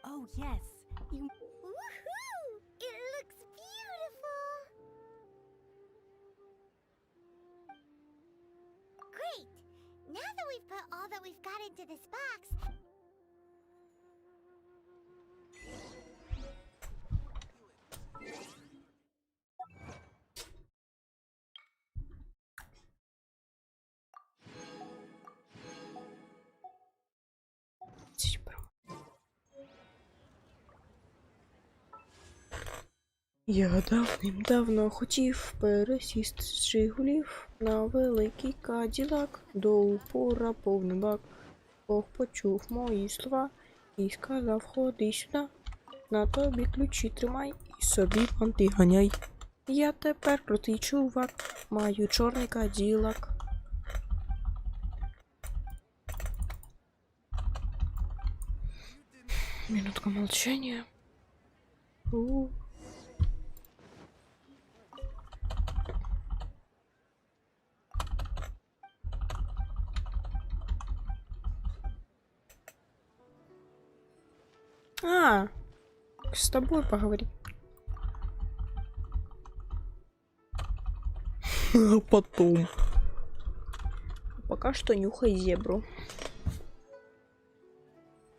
Oh, yes. You. Woohoo! It looks beautiful! Great! Now that we've put all that we've got into this box... Я давним-давно хотів пересісти з Жигулів на великий каділак, до упора повний бак. Бог почув мої слова і сказав: ходи сюди, на тобі ключі тримай і собі понти ганяй. Я тепер крутий чувак, маю чорний каділак. Минутка молчания. С тобой поговорить. А потом. Пока что нюхай зебру.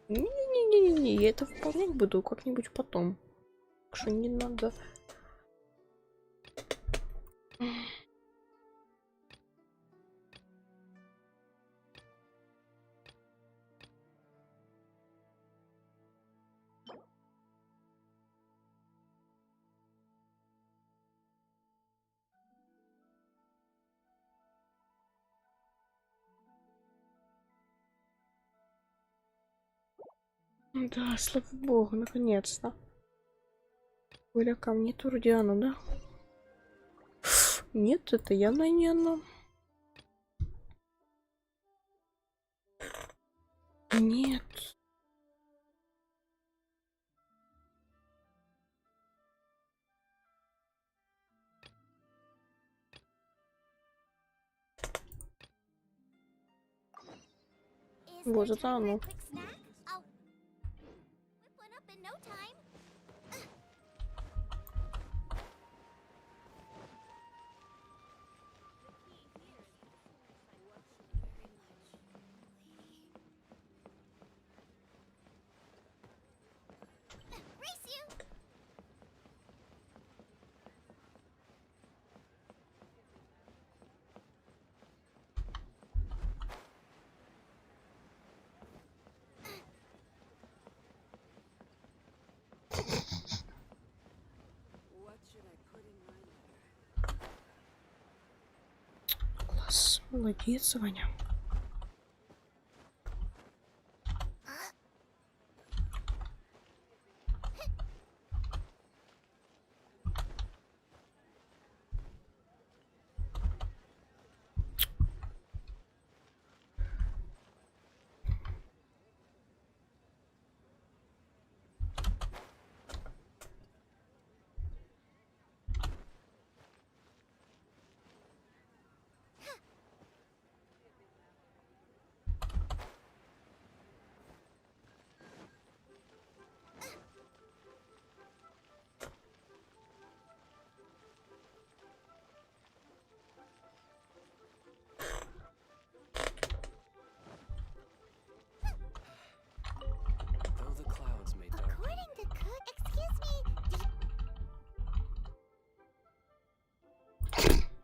Не-не-не-не, я это выполнять буду как-нибудь потом. Так что не надо. Да, слава богу, наконец-то. Оля, ко мне Турдиана, да? Нет, это явно не оно. Нет. Вот это оно. Класс, молодец, Ваня.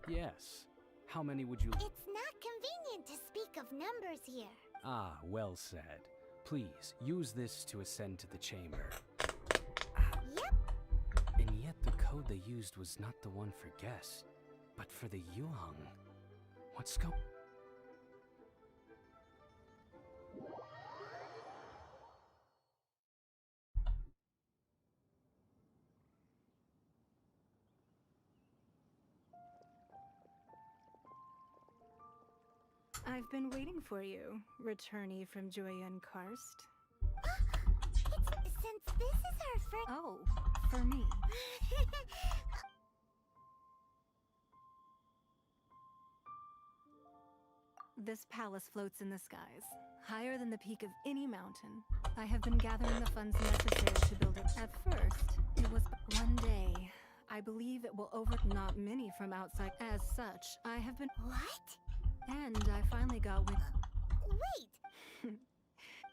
Yes. How many would you... It's not convenient to speak of numbers here. Ah, well said. Please, use this to ascend to the chamber. Yep. And yet the code they used was not the one for guests, but for the Yuhang. What's going? I've been waiting for you, returnee from Joyen Karst. Since this is our first... Oh, for me. This palace floats in the skies, higher than the peak of any mountain. I have been gathering the funds necessary to build it. At first, it was one day. I believe it will not many from outside. As such, I have been... What? And I finally got with... Wait!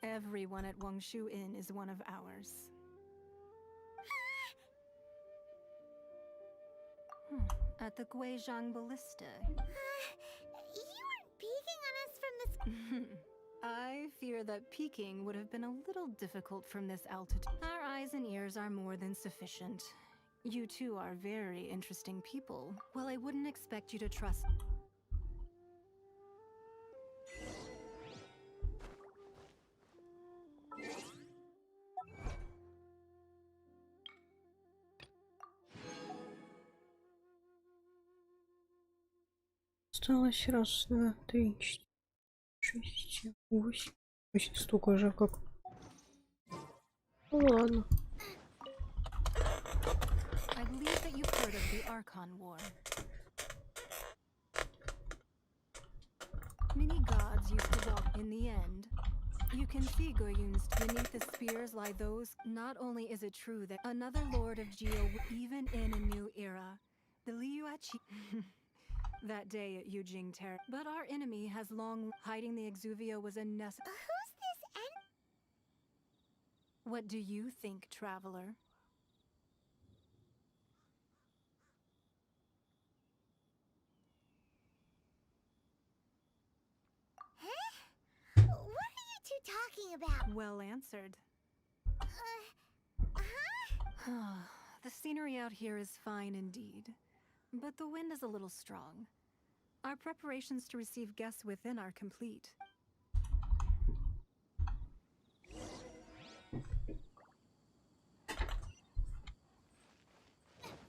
Everyone at Wangshu Inn is one of ours. At the Guizhong Ballista. You weren't peeking on us from this... I fear that peeking would have been a little difficult from this altitude. Our eyes and ears are more than sufficient. You two are very interesting people. Well, I wouldn't expect you to trust... Осталось раз, два, три, четыре, шесть, семь, восемь. Почти столько же, как... Ну ладно. I believe that you've heard of the Archon War. Many gods used to walk. In the end, you can see Goyun's beneath the spears lie those. Not only is it true that another lord of Geo, even in a new era, the Liyuachi. That day at Yujing Terrace. But our enemy has long hiding the Exuvio was a necessary. Who's this What do you think, traveler? Huh? What are you two talking about? Well answered. Huh? The scenery out here is fine indeed. But the wind is a little strong. Our preparations to receive guests within are complete.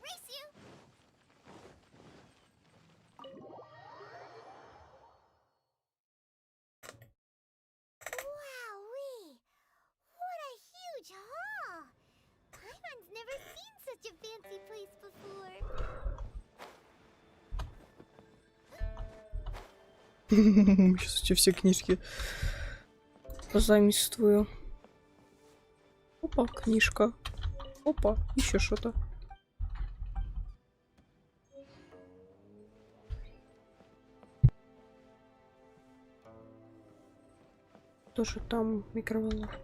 Race you! Wowee! What a huge hall! Paimon's never seen such a fancy place before. Сейчас эти все книжки позаимствую. Опа, книжка. Опа, еще что-то. Тоже там микроволновка.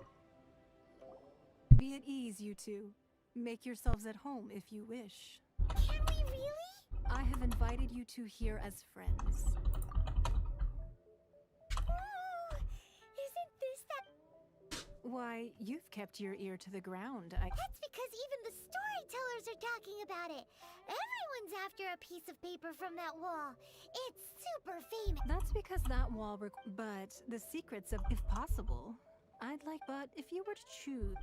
Be at ease, you two. Make yourselves at home if you wish. Can we really? I have invited you two here as friends. Isn't this that? Why, you've kept your ear to the ground. That's because even the storytellers are talking about it. Everyone's after a piece of paper from that wall. It's super famous. That's because that wall but the secrets of, if possible, I'd like, but if you were to choose...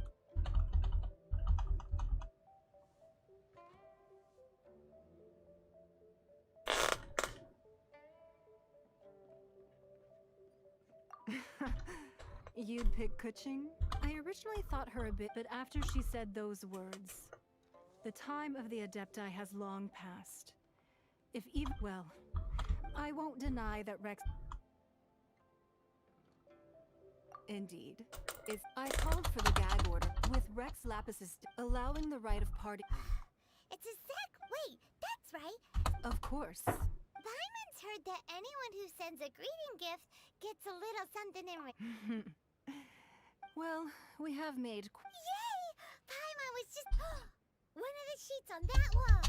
You'd pick Kuching? I originally thought her a bit, but after she said those words, the time of the Adepti has long passed. If even, well, I won't deny that Rex... Indeed. I called for the gag order, with Rex Lapis's allowing the right of party... It's a sec. Wait, that's right. Of course. Paimon's heard that anyone who sends a greeting gift gets a little something in return. Well, we have made... Yay! Paimon was just... one of the sheets on that wall!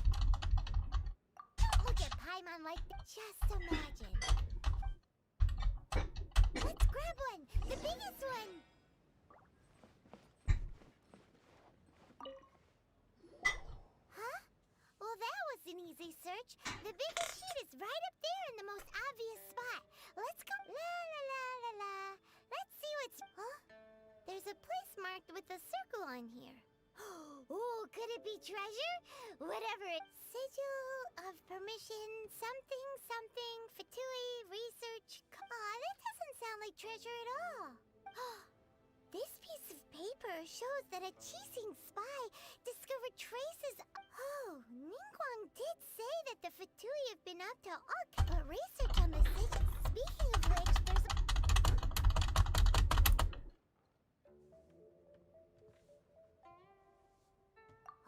Don't look at Paimon like that. Just imagine. Let's grab one! The biggest one! Huh? Well, that was an easy search. The biggest sheet is right up there in the most obvious spot. treasure? Whatever it... Sigil of permission, something, something, Fatui, research... Aw, that doesn't sound like treasure at all. This piece of paper shows that a Qixing spy discovered traces... Oh, Ningguang did say that the Fatui have been up to all... But research on the Sigil... Speaking of which, there's a...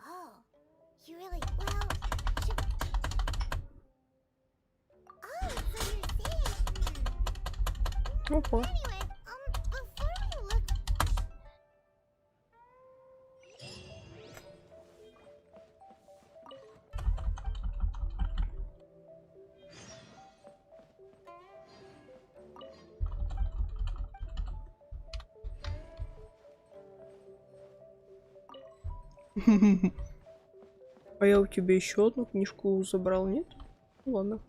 Oh, you really... Well, should... Oh, so you're saying... Опа. Anyway, before we look... А я у тебя еще одну книжку забрал, нет? Ну, ладно.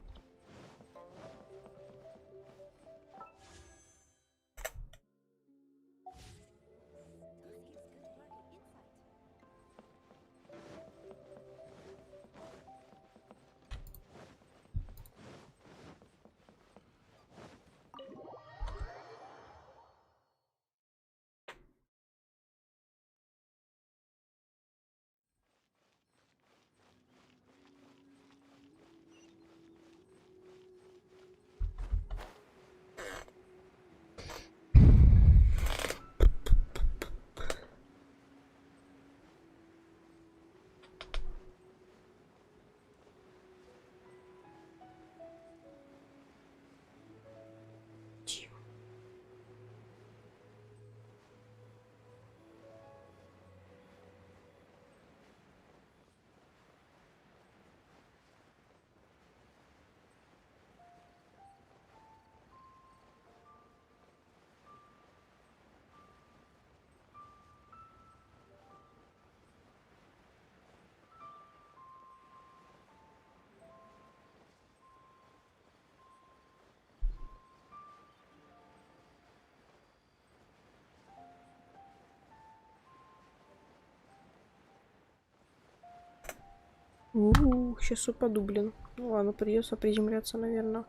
Сейчас упаду, блин. Ну ладно, придется приземляться, наверное.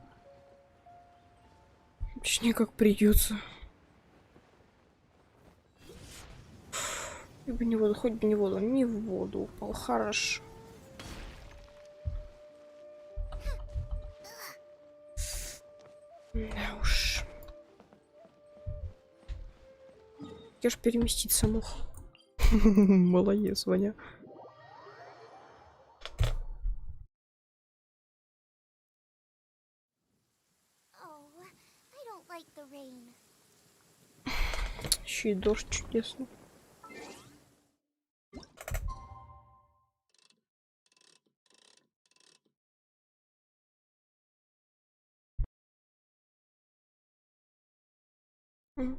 Точнее, как придется. Хоть бы не воду, хоть бы не воду. Не в воду упал. Хорошо. Да уж. Я ж переместиться мог. Молодец, Ваня. Еще и дождь чудесный.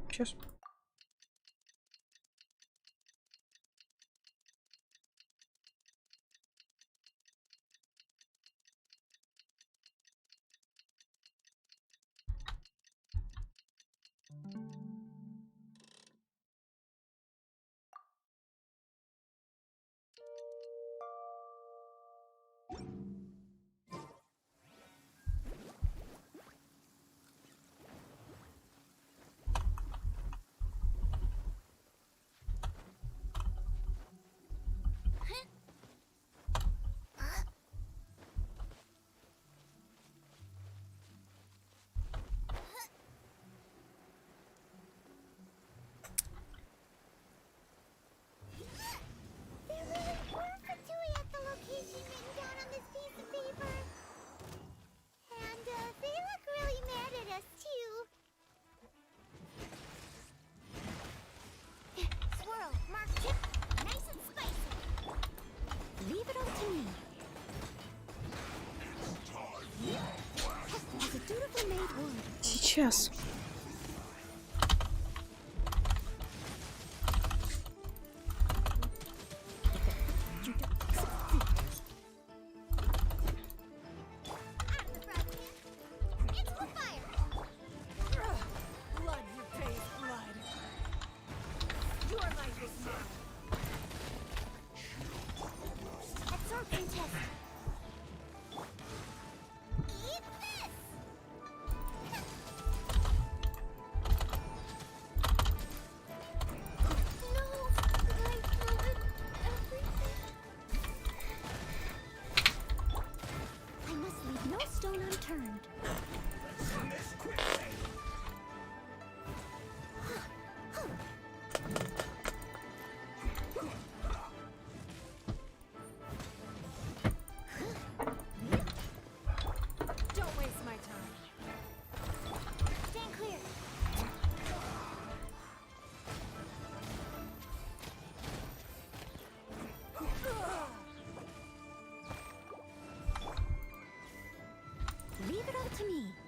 Сейчас. Сейчас. No stone unturned. Don't waste my time. Stand clear. Leave it all to me.